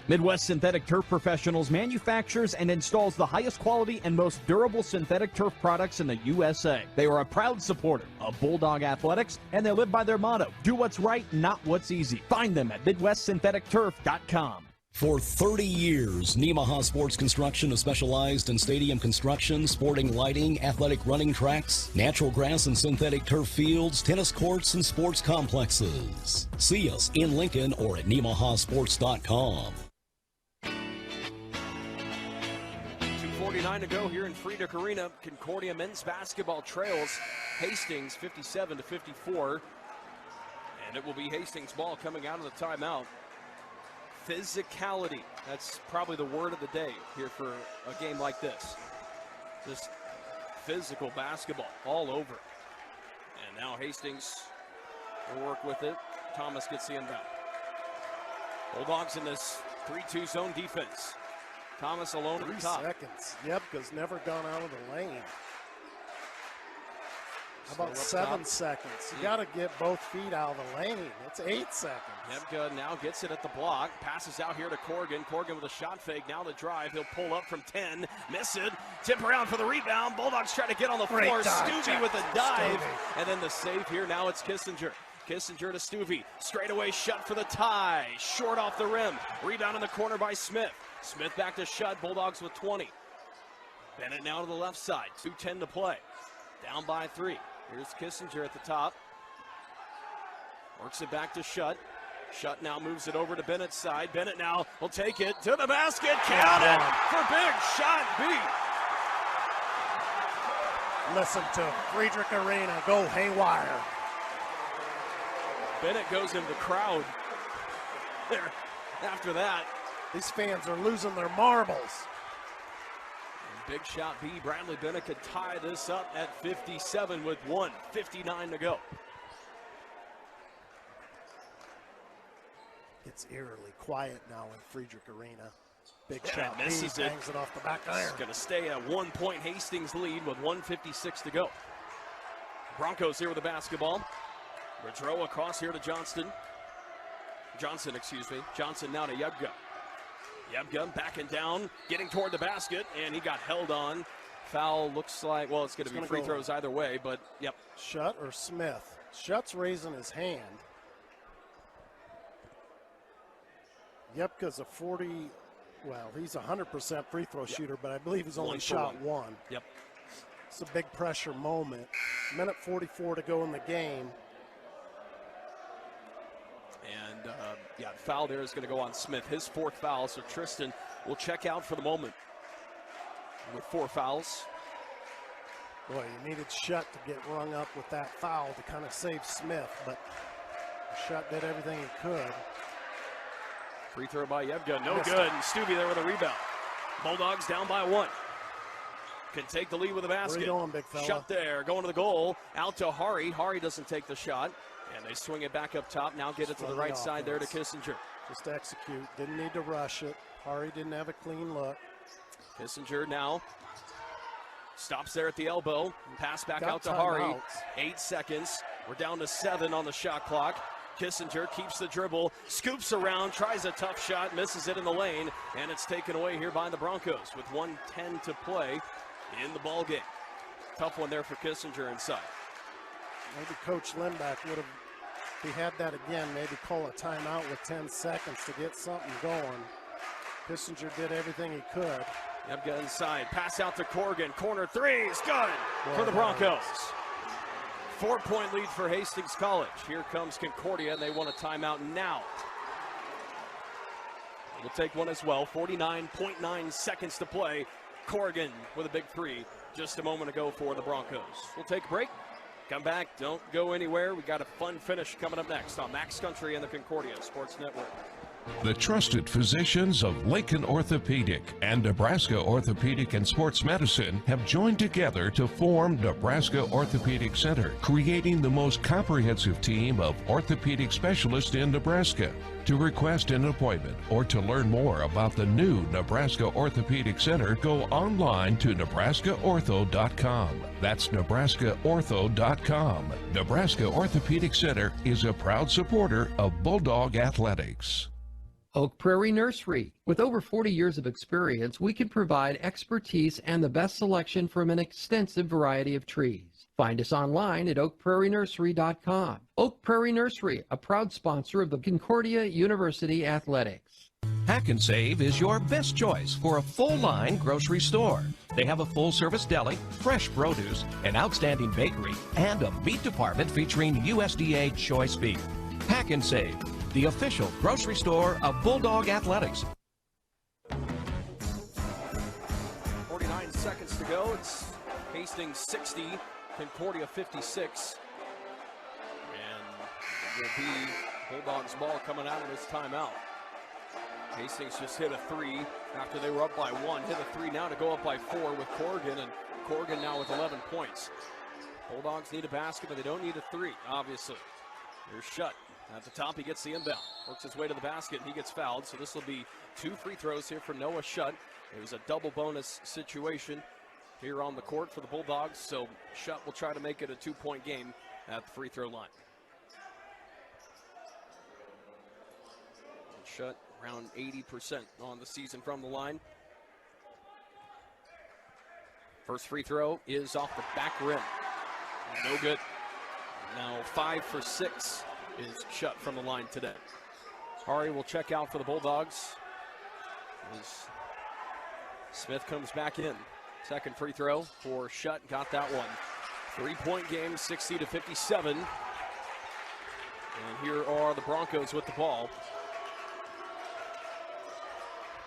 Midwest Synthetic Turf Professionals manufactures and installs the highest quality and most durable synthetic turf products in the USA. They are a proud supporter of Bulldog Athletics, and they live by their motto, do what's right, not what's easy. Find them at MidwestSyntheticTurf.com. For 30 years, Nemaha Sports Construction has specialized in stadium construction, sporting lighting, athletic running tracks, natural grass and synthetic turf fields, tennis courts, and sports complexes. See us in Lincoln or at NemahaSports.com. 2:49 to go here in Friedrich Arena. Concordia men's basketball trails Hastings 57-54. And it will be Hastings ball coming out of the timeout. Physicality. That's probably the word of the day here for a game like this. Just physical basketball all over. And now Hastings will work with it. Thomas gets the inbound. Bulldogs in this 3-2 zone defense. Thomas alone at the 3 top. seconds. Yepka's never gone out of the lane. How So about up 7 top. seconds? You got to get both feet out of the lane. It's 8 seconds. Yepka now gets it at the block, passes out here to Corrigan. Corrigan with a shot fake, now the drive. He'll pull up from 10, miss it, tip around for the rebound. Bulldogs try to get on the Great floor. dive, Stuvey Jack. with a dive, Stuvey. and then the save here. Now it's Kissinger. Kissinger to Stuvey, straightaway shot for the tie, short off the rim. Rebound in the corner by Smith. Smith back to Shutt, Bulldogs with 20. Bennett now to the left side, 2:10 to play. Down by 3. Here's Kissinger at the top. Works it back to Shutt. Shutt now moves it over to Bennett's side. Bennett now will take it to the basket. Count it for big shot B. Listen to Friedrich Arena go haywire. Bennett goes in the crowd there after that. These fans are losing their marbles. Big shot B. Bradley Bennett could tie this up at 57 with 1:59 to go. It's eerily quiet now in Friedrich Arena. Big Yeah, shot. misses B it. bangs it off the back It's iron. going to stay a 1-point Hastings lead with 1:56 to go. Broncos here with the basketball. Redrow across here to Johnson, excuse me. Johnson now to Yebga. Yebga backing down, getting toward the basket, and he got held on. Foul looks like, well, it's going to be free throws either way, but yep. Shutt or Smith? Shutt's raising his hand. Yepka's a 40, well, he's a 100% free throw shooter, but I believe he's only 1 for shot 1. one. Yep. It's a big pressure moment. Minute 44 to go in the game. And foul there is going to go on Smith, his 4th foul, so Tristan will check out for the moment with 4 fouls. Boy, you needed Shutt to get rung up with that foul to kind of save Smith, but Shutt did everything he could. Free throw by Yebga, no Missed good, it. and Stuvey there with a rebound. Bulldogs down by 1. Can take the lead with a basket. Where you going, big fella? Shut there, going to the goal, out to Hari. Hari doesn't take the shot, and they swing it back up top. Now get it to the right side there to Kissinger. Just execute, didn't need to rush it. Hari didn't have a clean look. Kissinger now stops there at the elbow. Pass back Got out to Hari. timeouts. 8 seconds. We're down to 7 on the shot clock. Kissinger keeps the dribble, scoops around, tries a tough shot, misses it in the lane, and it's taken away here by the Broncos with 1:10 to play in the ball game. Tough one there for Kissinger inside. Maybe Coach Lindback would have, if he had that again, maybe call a timeout with 10 seconds to get something going. Kissinger did everything he could. Yebga inside, pass out to Corrigan, corner 3 is good for the Broncos. 4-point lead for Hastings College. Here comes Concordia, and they want a timeout now. We'll take one as well. 49.9 seconds to play. Corrigan with a big 3 just a moment ago for the Broncos. We'll take a break. Come back. Don't go anywhere. We got a fun finish coming up next on Max Country and the Concordia Sports Network. The trusted physicians of Lincoln Orthopedic and Nebraska Orthopedic and Sports Medicine have joined together to form Nebraska Orthopedic Center, creating the most comprehensive team of orthopedic specialists in Nebraska. To request an appointment or to learn more about the new Nebraska Orthopedic Center, go online to nebraskaortho.com. That's nebraskaortho.com. Nebraska Orthopedic Center is a proud supporter of Bulldog Athletics. Oak Prairie Nursery. With over 40 years of experience, we can provide expertise and the best selection from an extensive variety of trees. Find us online at oakprairienursery.com. Oak Prairie Nursery, a proud sponsor of the Concordia University Athletics. Pack and Save is your best choice for a full-line grocery store. They have a full-service deli, fresh produce, an outstanding bakery, and a meat department featuring USDA choice beef. Pack and Save, the official grocery store of Bulldog Athletics. 49 seconds to go. It's Hastings 60, Concordia 56. And it will be Bulldogs ball coming out of this timeout. Hastings just hit a 3 after they were up by 1. Hit a 3 now to go up by 4 with Corrigan, and Corrigan now with 11 points. Bulldogs need a basket, but they don't need a 3, obviously. Here's Shutt. At the top, he gets the inbound. Works his way to the basket, and he gets fouled. So this will be 2 free throws here for Noah Shutt. It was a double bonus situation here on the court for the Bulldogs, so Shutt will try to make it a 2-point game at the free throw line. And Shutt around 80% on the season from the line. First free throw is off the back rim. No good. Now 5 for 6 is Shutt from the line today. Hari will check out for the Bulldogs as Smith comes back in. Second free throw for Shutt, got that one. 3-point game, 60-57. And here are the Broncos with the ball.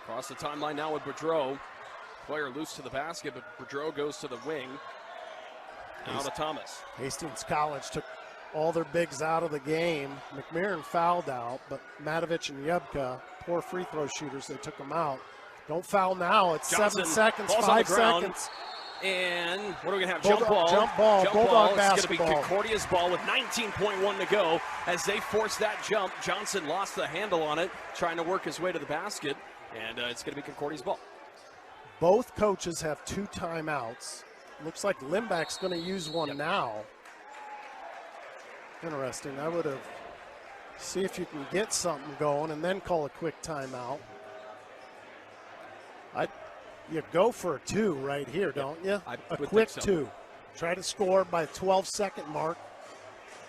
Across the timeline now with Boudreau. Player loose to the basket, but Boudreau goes to the wing. Now to Thomas. Hastings College took all their bigs out of the game. McMahon fouled out, but Matovich and Yubka, poor free throw shooters, they took them out. Don't foul now. It's Johnson, 7 seconds, ball's 5 on the ground. seconds. And what are we going to have? Bulldog, jump ball. Bulldog It's going to be basketball. Concordia's ball with 19.1 to go. As they force that jump, Johnson lost the handle on it, trying to work his way to the basket. And it's going to be Concordia's ball. Both coaches have 2 timeouts. Looks like Limbach's going to use one now. Interesting. I would have see if you can get something going and then call a quick timeout. You go for a 2 right here, don't you? A quick 2. Try to score by 12-second mark.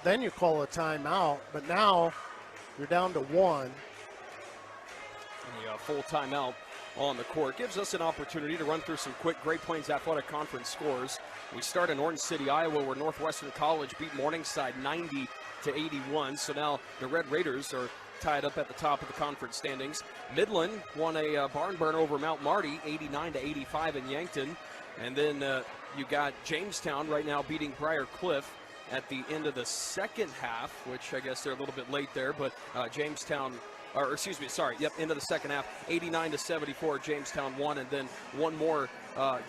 Then you call a timeout. But now you're down to 1. The full timeout on the court gives us an opportunity to run through some quick Great Plains Athletic Conference scores. We start in Orange City, Iowa, where Northwestern College beat Morningside 90-81. So now the Red Raiders are tied up at the top of the conference standings. Midland won a barn burner over Mount Marty, 89-85 in Yankton. And then you got Jamestown right now beating Briar Cliff at the end of the second half, which I guess they're a little bit late there, but Jamestown, or excuse me, sorry, end of the second half, 89-74, Jamestown won. And then one more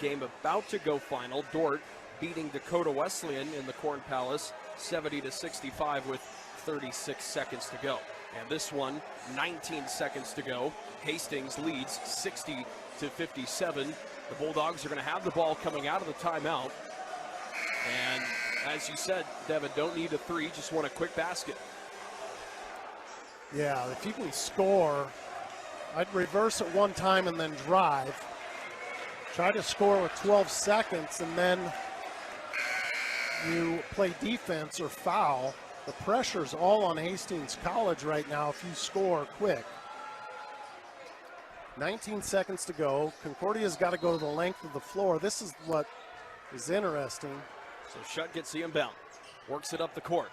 game about to go final, Dort beating Dakota Wesleyan in the Corn Palace, 70-65 with 36 seconds to go. And this one, 19 seconds to go. Hastings leads 60-57. The Bulldogs are going to have the ball coming out of the timeout. And as you said, Devin, don't need a 3, just want a quick basket. Yeah, if you can score, I'd reverse it one time and then drive. Try to score with 12 seconds and then you play defense or foul. The pressure's all on Hastings College right now if you score quick. 19 seconds to go. Concordia's got to go to the length of the floor. This is what is interesting. So Shutt gets the inbound, works it up the court.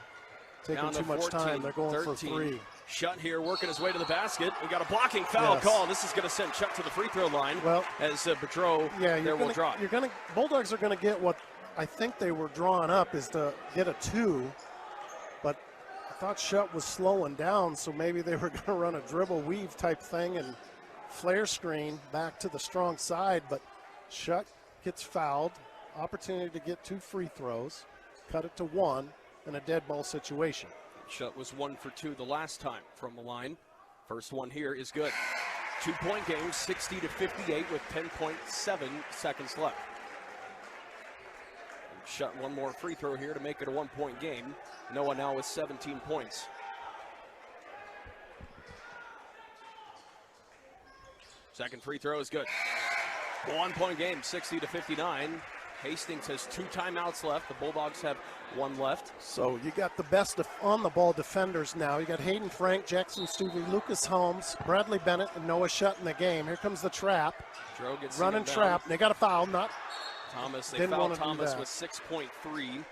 Taking too much time. They're going 13. For 3. Shutt here working his way to the basket. We got a blocking foul call. This is going to send Shutt to the free throw line. Well, as Boudreau will drop. Bulldogs are going to get what I think they were drawing up is to get a 2. But I thought Shutt was slowing down, so maybe they were going to run a dribble weave type thing and flare screen back to the strong side. But Shutt gets fouled. Opportunity to get 2 free throws, cut it to 1 in a dead ball situation. Shutt was 1 for 2 the last time from the line. First one here is good. 2-point game, 60-58 with 10.7 seconds left. Shutt one more free throw here to make it a 1-point game. Noah now with 17 points. Second free throw is good. 1-point game, 60-59. Hastings has 2 timeouts left. The Bulldogs have 1 left. So you got the best on-the-ball defenders now. You got Hayden Frank, Jackson Stuvey, Lucas Holmes, Bradley Bennett, and Noah Shutt in the game. Here comes the trap. Joe gets running trap. And they got a foul. Not Thomas. They fouled Thomas with 6.3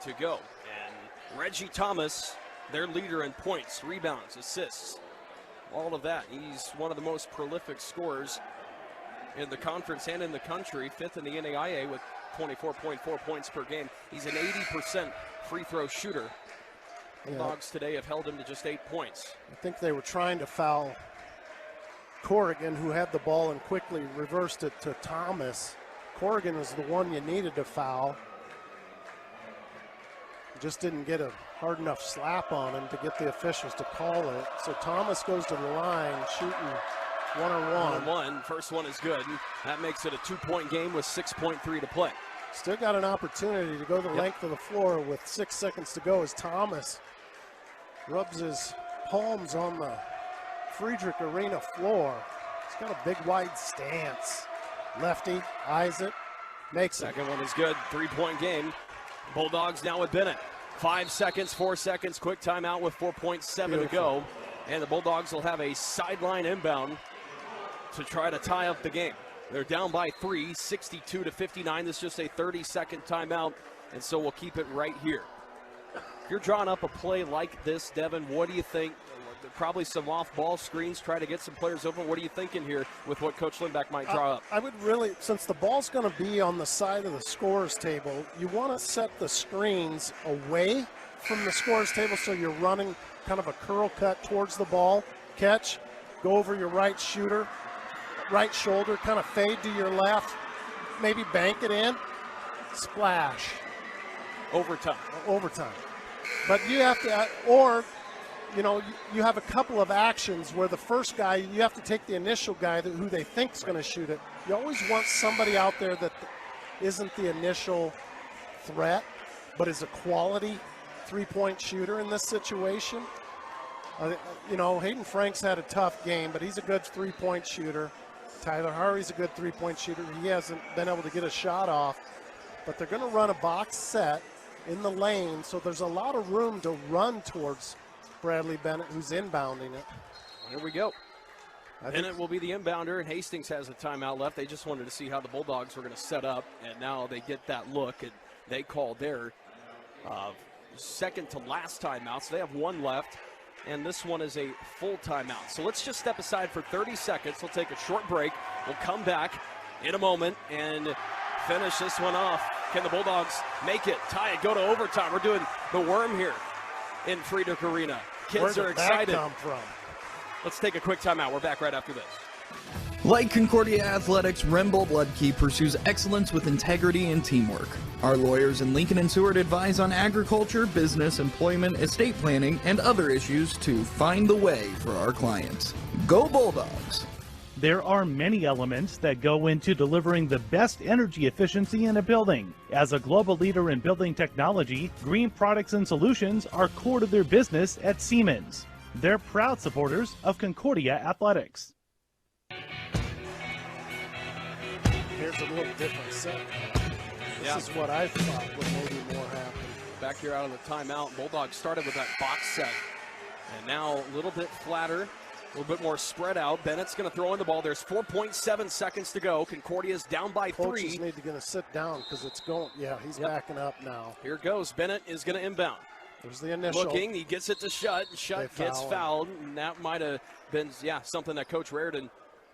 to go. And Reggie Thomas, their leader in points, rebounds, assists, all of that. He's one of the most prolific scorers in the conference and in the country, 5th in the NAIA with 24.4 points per game. He's an 80% free throw shooter. Bulldogs today have held him to just 8 points. I think they were trying to foul Corrigan, who had the ball and quickly reversed it to Thomas. Corrigan was the one you needed to foul. Just didn't get a hard enough slap on him to get the officials to call it. So Thomas goes to the line shooting One or one. First one is good. That makes it a 2-point game with 6.3 to play. Still got an opportunity to go the length of the floor with 6 seconds to go as Thomas rubs his palms on the Friedrich Arena floor. He's got a big wide stance. Lefty, eyes it, makes it. Second one is good. 3-point game. Bulldogs now with Bennett. 5 seconds, 4 seconds, quick timeout with 4.7 to go. And the Bulldogs will have a sideline inbound to try to tie up the game. They're down by 3, 62-59. This is just a 30-second timeout, and so we'll keep it right here. If you're drawing up a play like this, Devin, what do you think? Probably some off-ball screens, try to get some players open. What are you thinking here with what Coach Lindback might draw up? I would really, since the ball's going to be on the side of the scorer's table, you want to set the screens away from the scorer's table so you're running kind of a curl cut towards the ball, catch, go over your right shooter, right shoulder, kind of fade to your left, maybe bank it in, splash. Overtime. But you have to, or, you know, you have a couple of actions where the first guy, you have to take the initial guy who they think is going to shoot it. You always want somebody out there that isn't the initial threat, but is a quality three-point shooter in this situation. You know, Hayden Franks had a tough game, but he's a good three-point shooter. Tyler Harvey's a good three-point shooter. He hasn't been able to get a shot off, but they're going to run a box set in the lane, so there's a lot of room to run towards Bradley Bennett, who's inbounding it. Here we go. Bennett will be the inbounder, and Hastings has a timeout left. They just wanted to see how the Bulldogs were going to set up, and now they get that look, and they call their second to last timeout, so they have one left. And this one is a full timeout. So let's just step aside for 30 seconds. We'll take a short break. We'll come back in a moment and finish this one off. Can the Bulldogs make it, tie it, go to overtime? We're doing the worm here in Friedrich Arena. Kids are excited. Where did that come from? Let's take a quick timeout. We're back right after this. Like Concordia Athletics, Rembold Ludke pursues excellence with integrity and teamwork. Our lawyers in Lincoln and Seward advise on agriculture, business, employment, estate planning, and other issues to find the way for our clients. Go Bulldogs! There are many elements that go into delivering the best energy efficiency in a building. As a global leader in building technology, green products and solutions are core to their business at Siemens. They're proud supporters of Concordia Athletics. Here's a little different set. This is what I thought would maybe more happen. Back here out of the timeout, Bulldogs started with that box set. And now a little bit flatter, a little bit more spread out. Bennett's going to throw in the ball. There's 4.7 seconds to go. Concordia's down by 3. Coaches need to sit down because it's going. Yeah, he's backing up now. Here goes. Bennett is going to inbound. There's the initial. Looking, he gets it to Shutt. Shutt gets fouled, and that might have been, something that Coach Raridan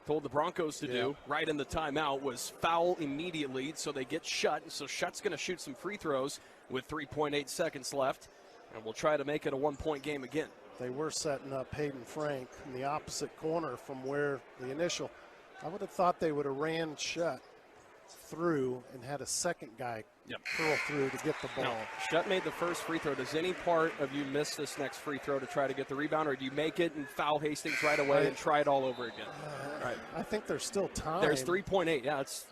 told the Broncos to do right in the timeout was foul immediately, so they get Shutt. So Shutt's going to shoot some free throws with 3.8 seconds left, and we'll try to make it a one-point game again. They were setting up Hayden Frank in the opposite corner from where the initial. I would have thought they would have ran Shutt through and had a second guy curl through to get the ball. No, Shutt made the first free throw. Does any part of you miss this next free throw to try to get the rebound, or do you make it and foul Hastings right away and try it all over again? Right. I think there's still time. There's 3.8. Yeah, it's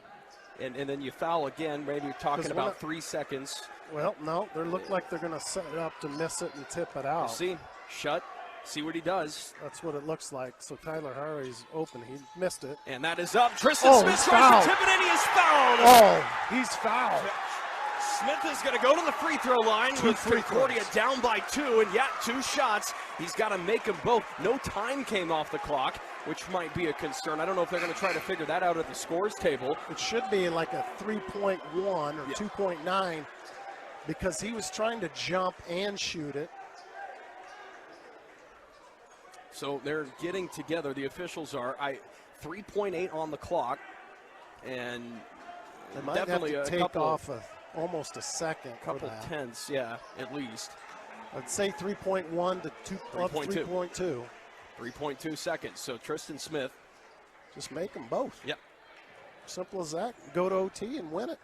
and then you foul again. Maybe you're talking about 3 seconds. Well, no, they look like they're going to set it up to miss it and tip it out. We'll see. Shutt. See what he does. That's what it looks like. So Tyler Harvey's open. He missed it. And that is up. Tristan Smith tries to tip it in. He is fouled. Oh, he's fouled. Smith is going to go to the free throw line with Concordia down by 2. And 2 shots. He's got to make them both. No time came off the clock, which might be a concern. I don't know if they're going to try to figure that out at the scores table. It should be like a 3.1 or 2.9 because he was trying to jump and shoot it. So they're getting together. The officials are 3.8 on the clock, and they might definitely have to take off almost a second. Couple tenths, at least. I'd say 3.1 to 3.2. 3.2 seconds. So Tristan Smith, just make them both. Yep. Simple as that. Go to OT and win it.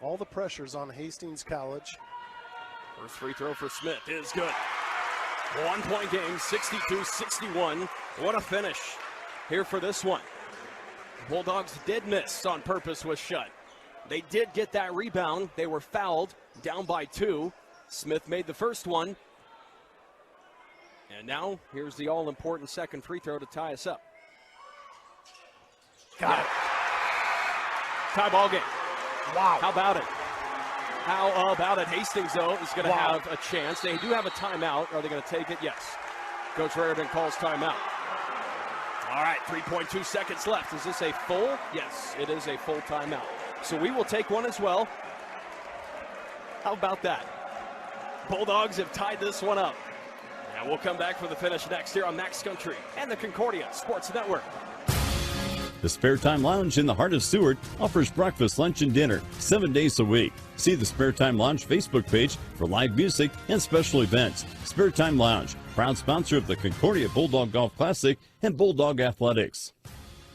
All the pressure's on Hastings College. First free throw for Smith is good. 1-point game, 62-61. What a finish. here for this one. Bulldogs did miss on purpose with Shutt. They did get that rebound. They were fouled, down by 2. Smith made the first one. And now here's the all-important second free throw to tie us up. Got it. Tie ball game. Wow. How about it? How about it? Hastings, though, is going to have a chance. They do have a timeout. Are they going to take it? Yes. Coach Raridan calls timeout. All right, 3.2 seconds left. Is this a full? Yes, it is a full timeout. So we will take one as well. How about that? Bulldogs have tied this one up. And we'll come back for the finish next here on Max Country and the Concordia Sports Network. The Spare Time Lounge in the heart of Seward offers breakfast, lunch, and dinner 7 days a week. See the Spare Time Lounge Facebook page for live music and special events. Spare Time Lounge, proud sponsor of the Concordia Bulldog Golf Classic and Bulldog Athletics.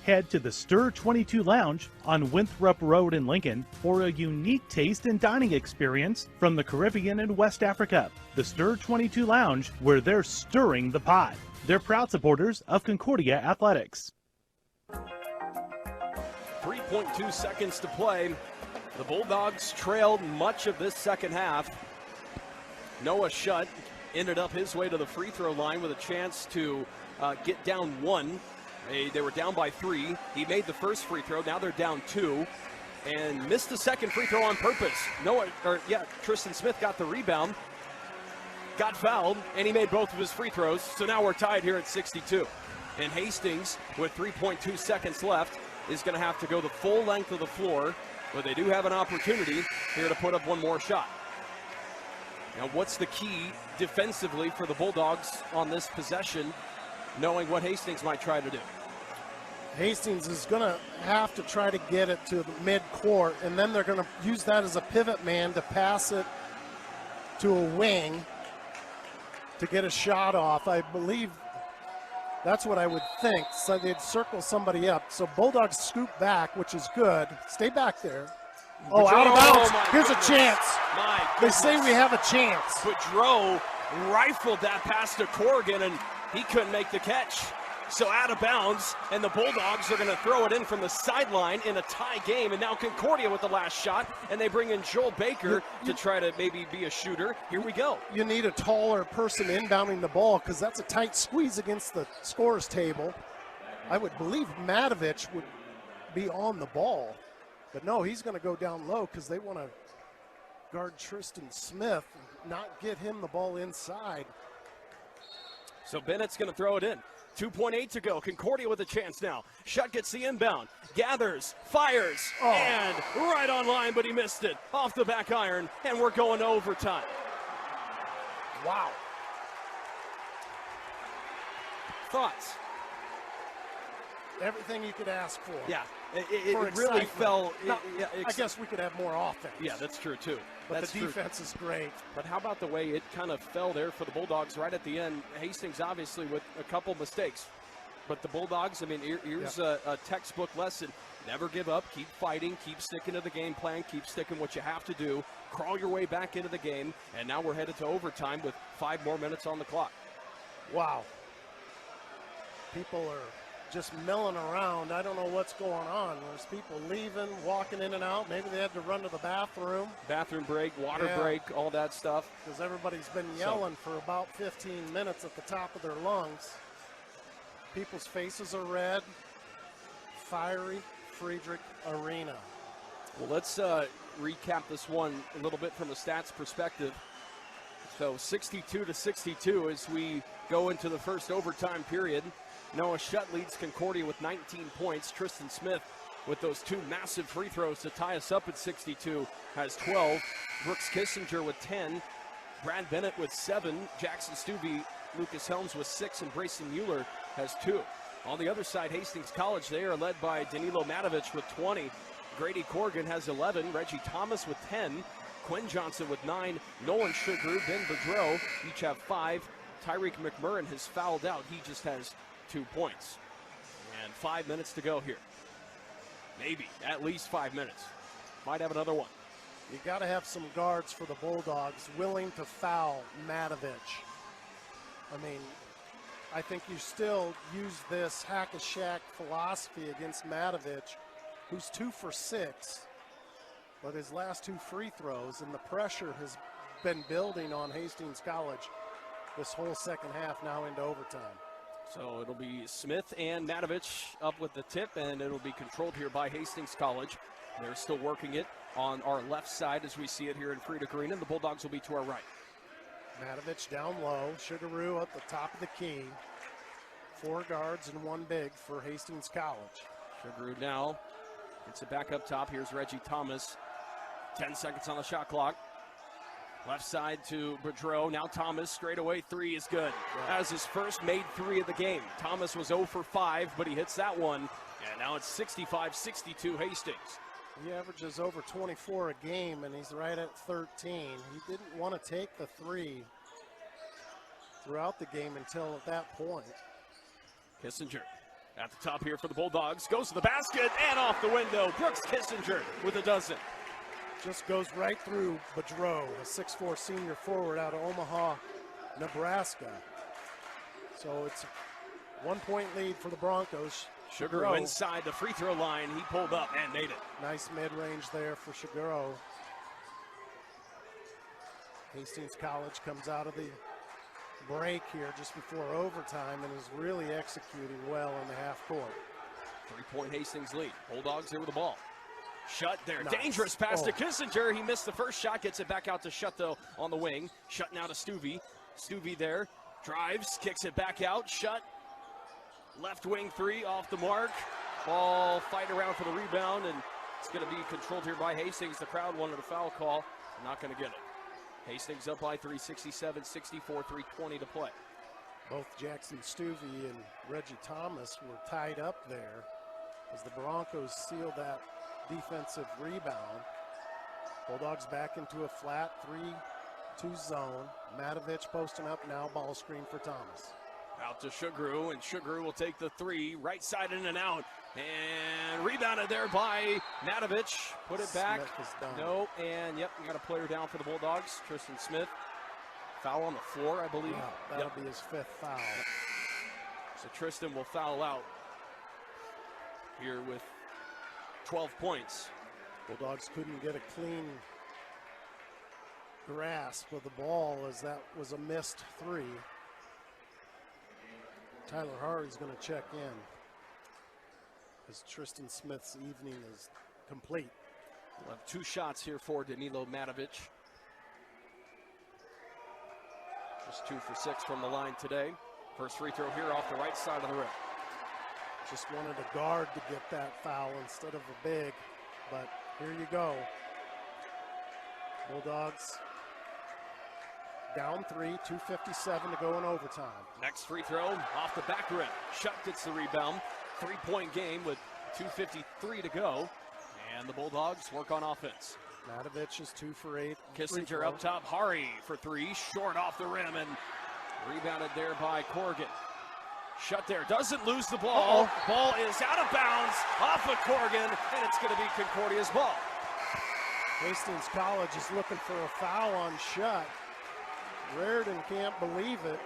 Head to the Stir 22 Lounge on Winthrop Road in Lincoln for a unique taste and dining experience from the Caribbean and West Africa. The Stir 22 Lounge, where they're stirring the pot. They're proud supporters of Concordia Athletics. 3.2 seconds to play. The Bulldogs trailed much of this second half. Noah Shutt ended up his way to the free throw line with a chance to get down 1. They were down by 3. He made the first free throw. Now they're down 2 and missed the second free throw on purpose. Tristan Smith got the rebound, got fouled, and he made both of his free throws. So now we're tied here at 62. And Hastings, with 3.2 seconds left, is going to have to go the full length of the floor, but they do have an opportunity here to put up one more shot. Now, what's the key defensively for the Bulldogs on this possession, knowing what Hastings might try to do? Hastings is going to have to try to get it to the mid-court, and then they're going to use that as a pivot man to pass it to a wing to get a shot off. I believe that's what I would think. So they'd circle somebody up. So Bulldogs scoop back, which is good. Stay back there. Oh, out of bounds. Here's a chance. They say we have a chance. Boudreau rifled that pass to Corrigan, and he couldn't make the catch. So out of bounds, and the Bulldogs are going to throw it in from the sideline in a tie game. And now Concordia with the last shot, and they bring in Joel Baker to try to maybe be a shooter. Here we go. You need a taller person inbounding the ball because that's a tight squeeze against the scorer's table. I would believe Matovich would be on the ball. But no, he's going to go down low because they want to guard Tristan Smith, not get him the ball inside. So Bennett's going to throw it in. 2.8 to go. Concordia with a chance now. Shutt gets the inbound. Gathers. Fires. And right on line, but he missed it. Off the back iron, and we're going to overtime. Wow. Thoughts? Everything you could ask for. Yeah. It really fell. I guess we could have more offense. Yeah, that's true, too. But the defense is great. But how about the way it kind of fell there for the Bulldogs right at the end? Hastings obviously with a couple mistakes. But the Bulldogs, I mean, here's a textbook lesson. Never give up. Keep fighting. Keep sticking to the game plan. Keep sticking what you have to do. Crawl your way back into the game. And now we're headed to overtime with 5 more minutes on the clock. Wow. People are just milling around. I don't know what's going on. There's people leaving, walking in and out. Maybe they had to run to the bathroom. Bathroom break, water break, all that stuff. Because everybody's been yelling for about 15 minutes at the top of their lungs. People's faces are red. Fiery Friedrich Arena. Well, let's recap this one a little bit from a stats perspective. So 62-62 as we go into the first overtime period. Noah Shutt leads Concordia with 19 points. Tristan Smith with those 2 massive free throws to tie us up at 62 has 12. Brooks Kissinger with 10. Brad Bennett with 7. Jackson Stubbe, Lucas Helms with 6, and Brayson Mueller has 2. On the other side, Hastings College, they are led by Danilo Matovich with 20. Grady Corrigan has 11. Reggie Thomas with 10. Quinn Johnson with 9. Nolan Sugar, Ben Boudreau each have 5. Tyreek McMurrin has fouled out. He just has 2 points. And 5 minutes to go here. Maybe at least 5 minutes. Might have another one. You got to have some guards for the Bulldogs willing to foul Matovich. I mean, I think you still use this hack-a-shack philosophy against Matovich, who's 2 for 6, but his last 2 free throws, and the pressure has been building on Hastings College this whole second half, now into overtime. So it'll be Smith and Matovich up with the tip, and it'll be controlled here by Hastings College. They're still working it on our left side as we see it here in Frieda Green, and the Bulldogs will be to our right. Matovich down low, Sugaroo at the top of the key. 4 guards and 1 big for Hastings College. Sugaroo now gets it back up top. Here's Reggie Thomas. 10 seconds on the shot clock. Left side to Boudreau. Now Thomas, straight away 3 is good. That was his first made 3 of the game. Thomas was 0 for 5, but he hits that one. And now it's 65-62 Hastings. He averages over 24 a game, and he's right at 13. He didn't want to take the 3 throughout the game until at that point. Kissinger at the top here for the Bulldogs. Goes to the basket and off the window. Brooks Kissinger with a dozen. Just goes right through Boudreau, a 6'4" senior forward out of Omaha, Nebraska. So it's a 1-point lead for the Broncos. Sugaroo inside the free throw line. He pulled up and made it. Nice mid-range there for Sugaroo. Hastings College comes out of the break here just before overtime and is really executing well in the half court. 3-point Hastings lead. Bulldogs here with the ball. Shutt there. Nice. Dangerous pass to Kissinger. He missed the first shot. Gets it back out to Shutt, though, on the wing. Shutt now to Stuvey. Stuvey there. Drives. Kicks it back out. Shutt. Left wing 3 off the mark. Ball fight around for the rebound, and it's going to be controlled here by Hastings. The crowd wanted a foul call. Not going to get it. Hastings up by 3, 67-64, 3:20 to play. Both Jackson Stuvey and Reggie Thomas were tied up there as the Broncos sealed that defensive rebound. Bulldogs back into a flat 3-2 zone. Matovich posting up now, ball screen for Thomas. Out to Sugaroo, and Sugaroo will take the 3, right side in and out. And rebounded there by Matovich. Put it back. Smith is done. No, and yep, we got a player down for the Bulldogs, Tristan Smith. Foul on the floor, I believe. Yeah, that'll be his 5th foul. So Tristan will foul out here with 12 points. Bulldogs couldn't get a clean grasp of the ball as that was a missed 3. Tyler Hardy's going to check in as Tristan Smith's evening is complete. We'll have 2 shots here for Danilo Matovich. Just 2 for 6 from the line today. First free throw here off the right side of the rim. Just wanted a guard to get that foul instead of a big, but here you go. Bulldogs down 3, 2:57 to go in overtime. Next free throw off the back rim. Shutt gets the rebound. 3-point game with 2:53 to go. And the Bulldogs work on offense. Matovich is 2 for 8. Kissinger up top. Hari for 3. Short off the rim and rebounded there by Corrigan. Shutt there. Doesn't lose the ball. Ball is out of bounds off of Corrigan, and it's going to be Concordia's ball. Hastings College is looking for a foul on Shutt. Raritan can't believe it.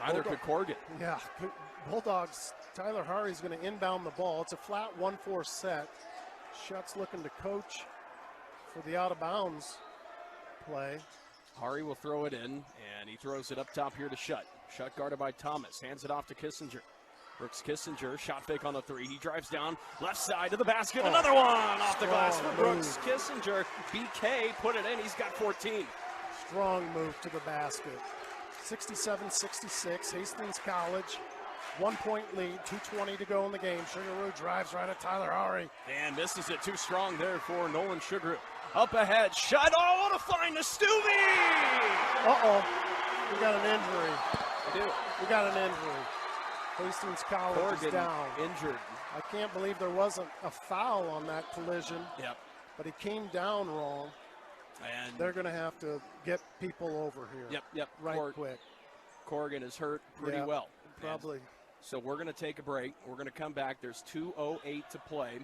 Neither could Corrigan. Yeah, Bulldogs, Tyler Hari's going to inbound the ball. It's a flat 1-4 set. Shutt's looking to coach for the out-of-bounds play. Hari will throw it in, and he throws it up top here to Shutt. Shutt guarded by Thomas. Hands it off to Kissinger. Brooks Kissinger, shot fake on the 3. He drives down left side to the basket. Another one off the glass for Brooks Kissinger. BK put it in. He's got 14. Strong move to the basket. 67-66, Hastings College. 1-point lead, 2:20 to go in the game. Sugaroo drives right at Tyler Hari. And misses it too strong there for Nolan Sugaroo. Up ahead, Shutt. Oh, what a find to Stuvey! Uh-oh, we got an injury. We do. We got an injury. Hastings College Corrigan is down. Injured. I can't believe there wasn't a foul on that collision. Yep. But he came down wrong. And they're going to have to get people over here. Yep. Right quick. Corrigan is hurt pretty well. Probably. And so we're going to take a break. We're going to come back. There's 2:08 to play.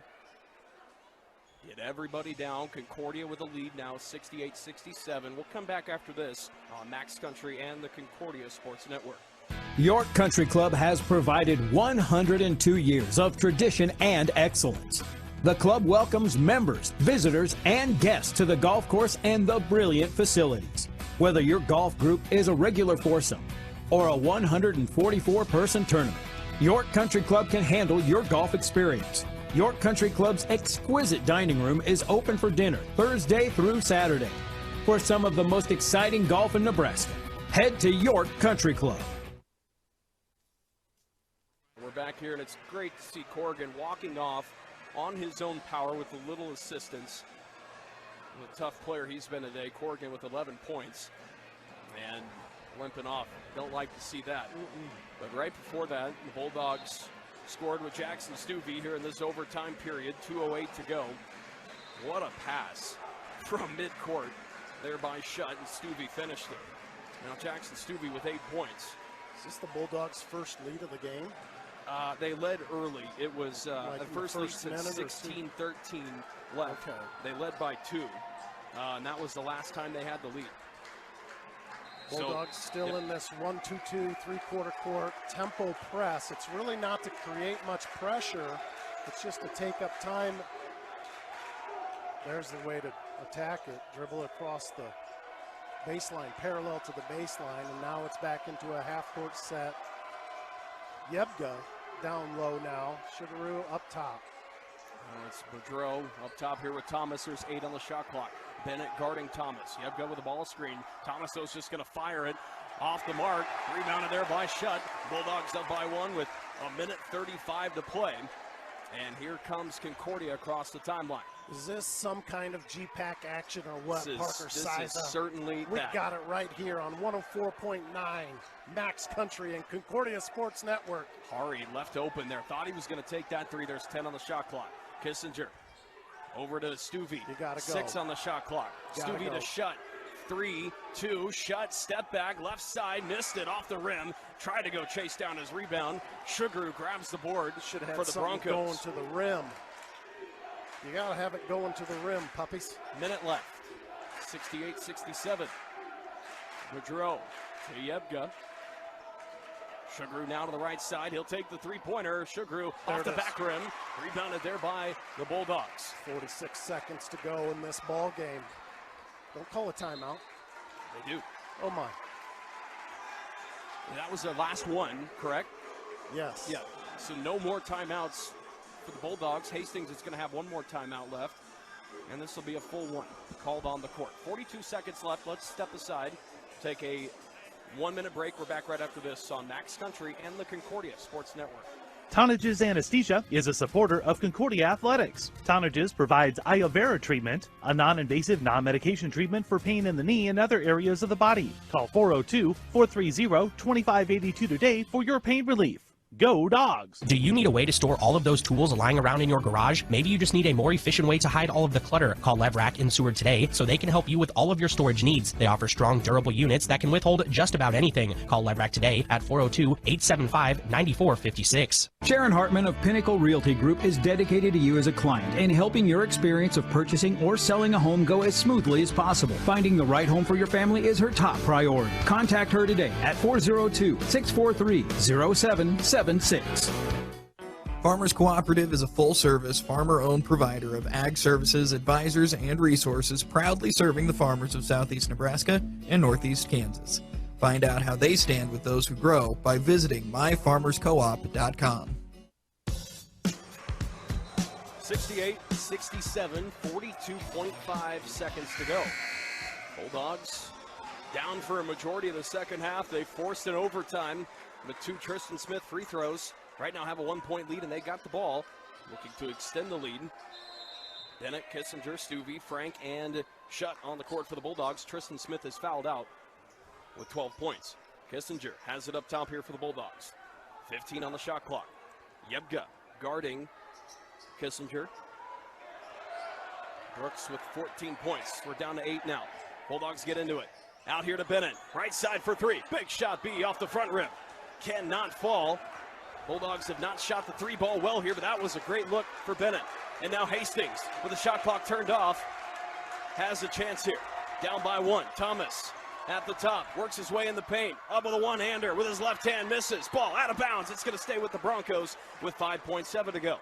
Get everybody down. Concordia with a lead now, 68-67. We'll come back after this on Max Country and the Concordia Sports Network. York Country Club has provided 102 years of tradition and excellence. The club welcomes members, visitors, and guests to the golf course and the brilliant facilities. Whether your golf group is a regular foursome or a 144-person tournament, York Country Club can handle your golf experience. York Country Club's exquisite dining room is open for dinner Thursday through Saturday. For some of the most exciting golf in Nebraska, head to York Country Club. We're back here, and it's great to see Corrigan walking off on his own power with a little assistance. The tough player he's been today. Corrigan with 11 points and limping off. Don't like to see that. But right before that, the Bulldogs scored with Jackson Stuvey here in this overtime period. 2:08 to go. What a pass from midcourt there by Shutt, and Stuvey finished it. Now Jackson Stuvey with 8 points. Is this the Bulldogs' first lead of the game? They led early. It was Like the in first the lead first since minute or 16-13 left. Okay. They led by 2, and that was the last time they had the lead. Bulldogs still in this 1-2-2, three-quarter court tempo press. It's really not to create much pressure. It's just to take up time. There's the way to attack it. Dribble across the baseline, parallel to the baseline, and now it's back into a half-court set. Yebga down low now. Sugaroo up top. It's Boudreau up top here with Thomas. There's 8 on the shot clock. Bennett guarding Thomas. Yebga with the ball screen. Thomaso's just going to fire it off the mark. Rebounded there by Shutt. Bulldogs up by 1 with 1:35 to play. And here comes Concordia across the timeline. Is this some kind of GPAC action or what, Parker This Siza? is certainly We that. got it right here on 104.9 Max Country and Concordia Sports Network. Hari left open there. Thought he was going to take that 3. There's 10 on the shot clock. Kissinger over to Stuvey. You gotta go. 6 on the shot clock. Stuvey to Shutt. 3-2. Shutt. Step back. Left side. Missed it off the rim. Tried to go chase down his rebound. Sugaroo grabs the board Should have for had the something Broncos. going to the rim. You got to have it going to the rim, puppies. Minute left. 68-67. Boudreau to Yebga. Sugaroo now to the right side. He'll take the three-pointer. Sugaroo off the back rim. Rebounded there by the Bulldogs. 46 seconds to go in this ball game. Don't call a timeout. They do. Oh, my. That was the last one, correct? Yes. Yeah. So no more timeouts for the Bulldogs. Hastings is going to have one more timeout left. And this will be a full one called on the court. 42 seconds left. Let's step aside. Take a 1-minute break. We're back right after this on Max Country and the Concordia Sports Network. Tonnages Anesthesia is a supporter of Concordia Athletics. Tonnages provides Iovera treatment, a non-invasive, non-medication treatment for pain in the knee and other areas of the body. Call 402-430-2582 today for your pain relief. Go Dogs! Do you need a way to store all of those tools lying around in your garage? Maybe you just need a more efficient way to hide all of the clutter. Call Levrack in Seward today so they can help you with all of your storage needs. They offer strong, durable units that can withhold just about anything. Call Levrack today at 402-875-9456. Sharon Hartman of Pinnacle Realty Group is dedicated to you as a client and helping your experience of purchasing or selling a home go as smoothly as possible. Finding the right home for your family is her top priority. Contact her today at 402-643-0776. Farmers Cooperative is a full-service, farmer-owned provider of ag services, advisors, and resources, proudly serving the farmers of southeast Nebraska and northeast Kansas. Find out how they stand with those who grow by visiting myfarmerscoop.com. 68-67, 42.5 seconds to go. Bulldogs down for a majority of the second half. They forced an overtime with 2 Tristan Smith free throws. Right now have a 1-point lead, and they got the ball. Looking to extend the lead. Bennett, Kissinger, Stuvey, Frank, and Shutt on the court for the Bulldogs. Tristan Smith is fouled out with 12 points. Kissinger has it up top here for the Bulldogs. 15 on the shot clock. Yebga guarding Kissinger. Brooks with 14 points. We're down to 8 now. Bulldogs get into it. Out here to Bennett. Right side for 3. Big shot B off the front rim. Cannot fall. Bulldogs have not shot the 3 ball well here, but that was a great look for Bennett. And now Hastings, with the shot clock turned off, has a chance here. Down by 1. Thomas at the top, works his way in the paint, up with a one-hander with his left hand, misses, ball out of bounds. It's going to stay with the Broncos with 5.7 to go.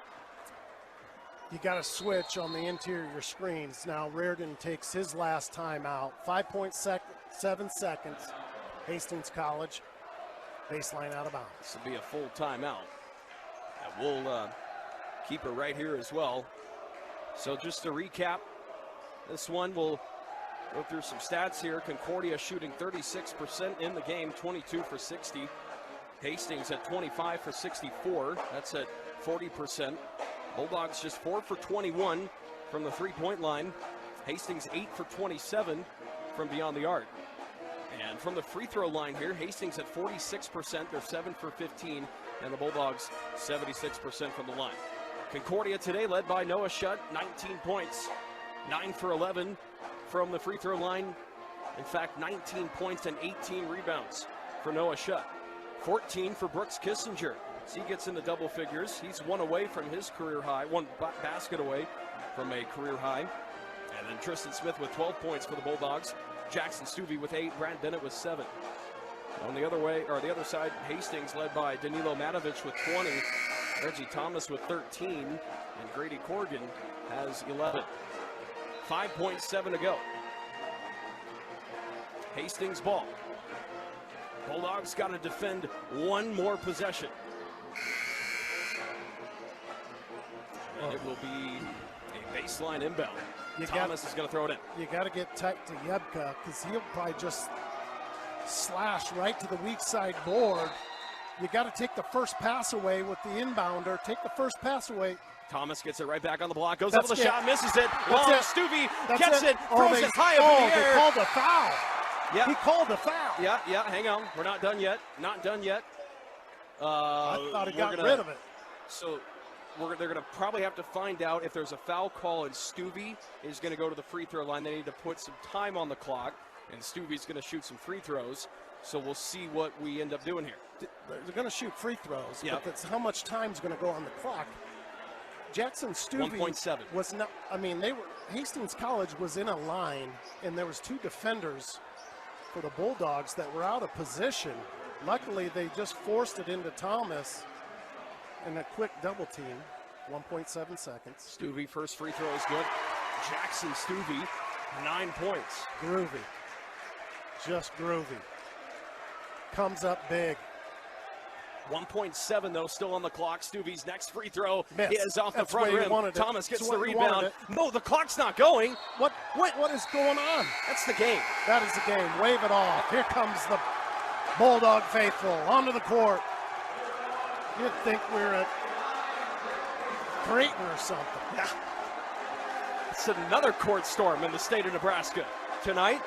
You got to switch on the interior screens. Now Reardon takes his last time out, 5.7 seconds. Hastings College, baseline out of bounds. This will be a full timeout. And we'll keep it right here as well. So just to recap, this one we'll go through some stats here. Concordia shooting 36% in the game, 22 for 60. Hastings at 25 for 64. That's at 40%. Bulldogs just 4 for 21 from the three-point line. Hastings 8 for 27 from beyond the arc. And from the free throw line here, Hastings at 46%. They're 7 for 15. And the Bulldogs 76% from the line. Concordia today led by Noah Shutt, 19 points. 9 for 11 from the free throw line. In fact, 19 points and 18 rebounds for Noah Shutt. 14 for Brooks Kissinger. As he gets into double figures, he's one away from his career high, one basket away from a career high. And then Tristan Smith with 12 points for the Bulldogs. Jackson Stuvey with 8, Brad Bennett with 7. On the other side, Hastings led by Danilo Matovic with 20, Reggie Thomas with 13, and Grady Corrigan has 11. 5.7 to go. Hastings ball. Bulldogs got to defend one more possession. And it will be a baseline inbound. Thomas is going to throw it in. You got to get tight to Yebka because he'll probably just slash right to the weak side board. You got to take the first pass away with the inbounder. Take the first pass away. Thomas gets it right back on the block, goes up with a shot, misses it. That's Long, it. Stuvey That's gets it, throws it high up in the air. They called a foul. Yeah. He called a foul. Yeah, hang on. We're not done yet. Not done yet. I thought he got rid of it. So they're going to probably have to find out if there's a foul call, and Stuvey is going to go to the free throw line. They need to put some time on the clock, and Stuvey's going to shoot some free throws. So we'll see what we end up doing here. They're going to shoot free throws, but that's how much time's going to go on the clock. Jackson Stuvey 1.7 was not. I mean, Hastings College was in a line, and there was two defenders for the Bulldogs that were out of position. Luckily, they just forced it into Thomas in a quick double team. 1.7 seconds. Stuvey first free throw is good. Jackson Stuvey 9 points. Groovy, just groovy. Comes up big. 1.7 though, still on the clock. Stuvey's next free throw is off the That's front where you rim. wanted it. Thomas gets That's the what you rebound. wanted it. No, the clock's not going. What is going on? That's the game. That is the game. Wave it off. Here comes the Bulldog faithful onto the court. You'd think we're at Creighton or something. Yeah. It's another court storm in the state of Nebraska tonight.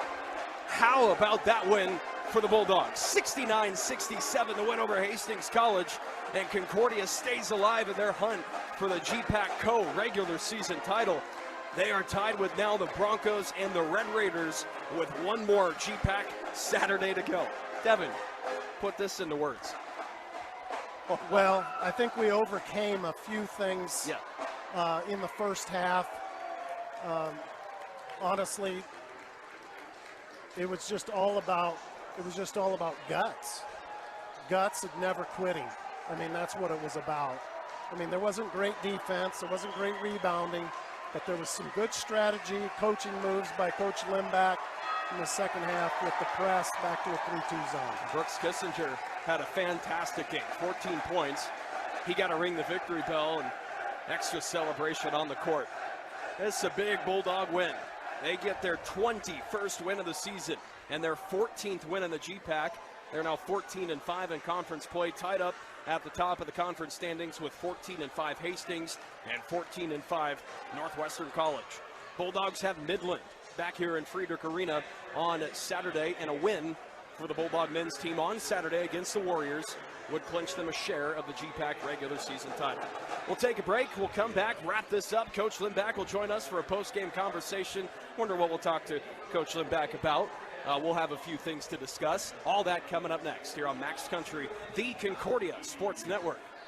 How about that win for the Bulldogs? 69-67 to win over Hastings College, and Concordia stays alive in their hunt for the GPAC co-regular season title. They are tied with now the Broncos and the Red Raiders with one more GPAC Saturday to go. Devin, put this into words. Well, I think we overcame a few things in the first half. Honestly, it was just all about guts. Guts and never quitting. I mean, that's what it was about. I mean, there wasn't great defense, there wasn't great rebounding, but there was some good strategy, coaching moves by Coach Limbach in the second half with the press back to a 3-2 zone. Brooks Kissinger had a fantastic game, 14 points. He got to ring the victory bell and extra celebration on the court. This is a big Bulldog win. They get their 21st win of the season and their 14th win in the GPAC. They're now 14-5 in conference play, tied up at the top of the conference standings with 14-5 Hastings and 14-5 Northwestern College. Bulldogs have Midland back here in Friedrich Arena on Saturday, and a win for the Bulldog men's team on Saturday against the Warriors would clinch them a share of the GPAC regular season title. We'll take a break. We'll come back, wrap this up. Coach Limbach will join us for a post-game conversation. Wonder what we'll talk to Coach Limbach about. We'll have a few things to discuss. All that coming up next here on Max Country, the Concordia Sports Network.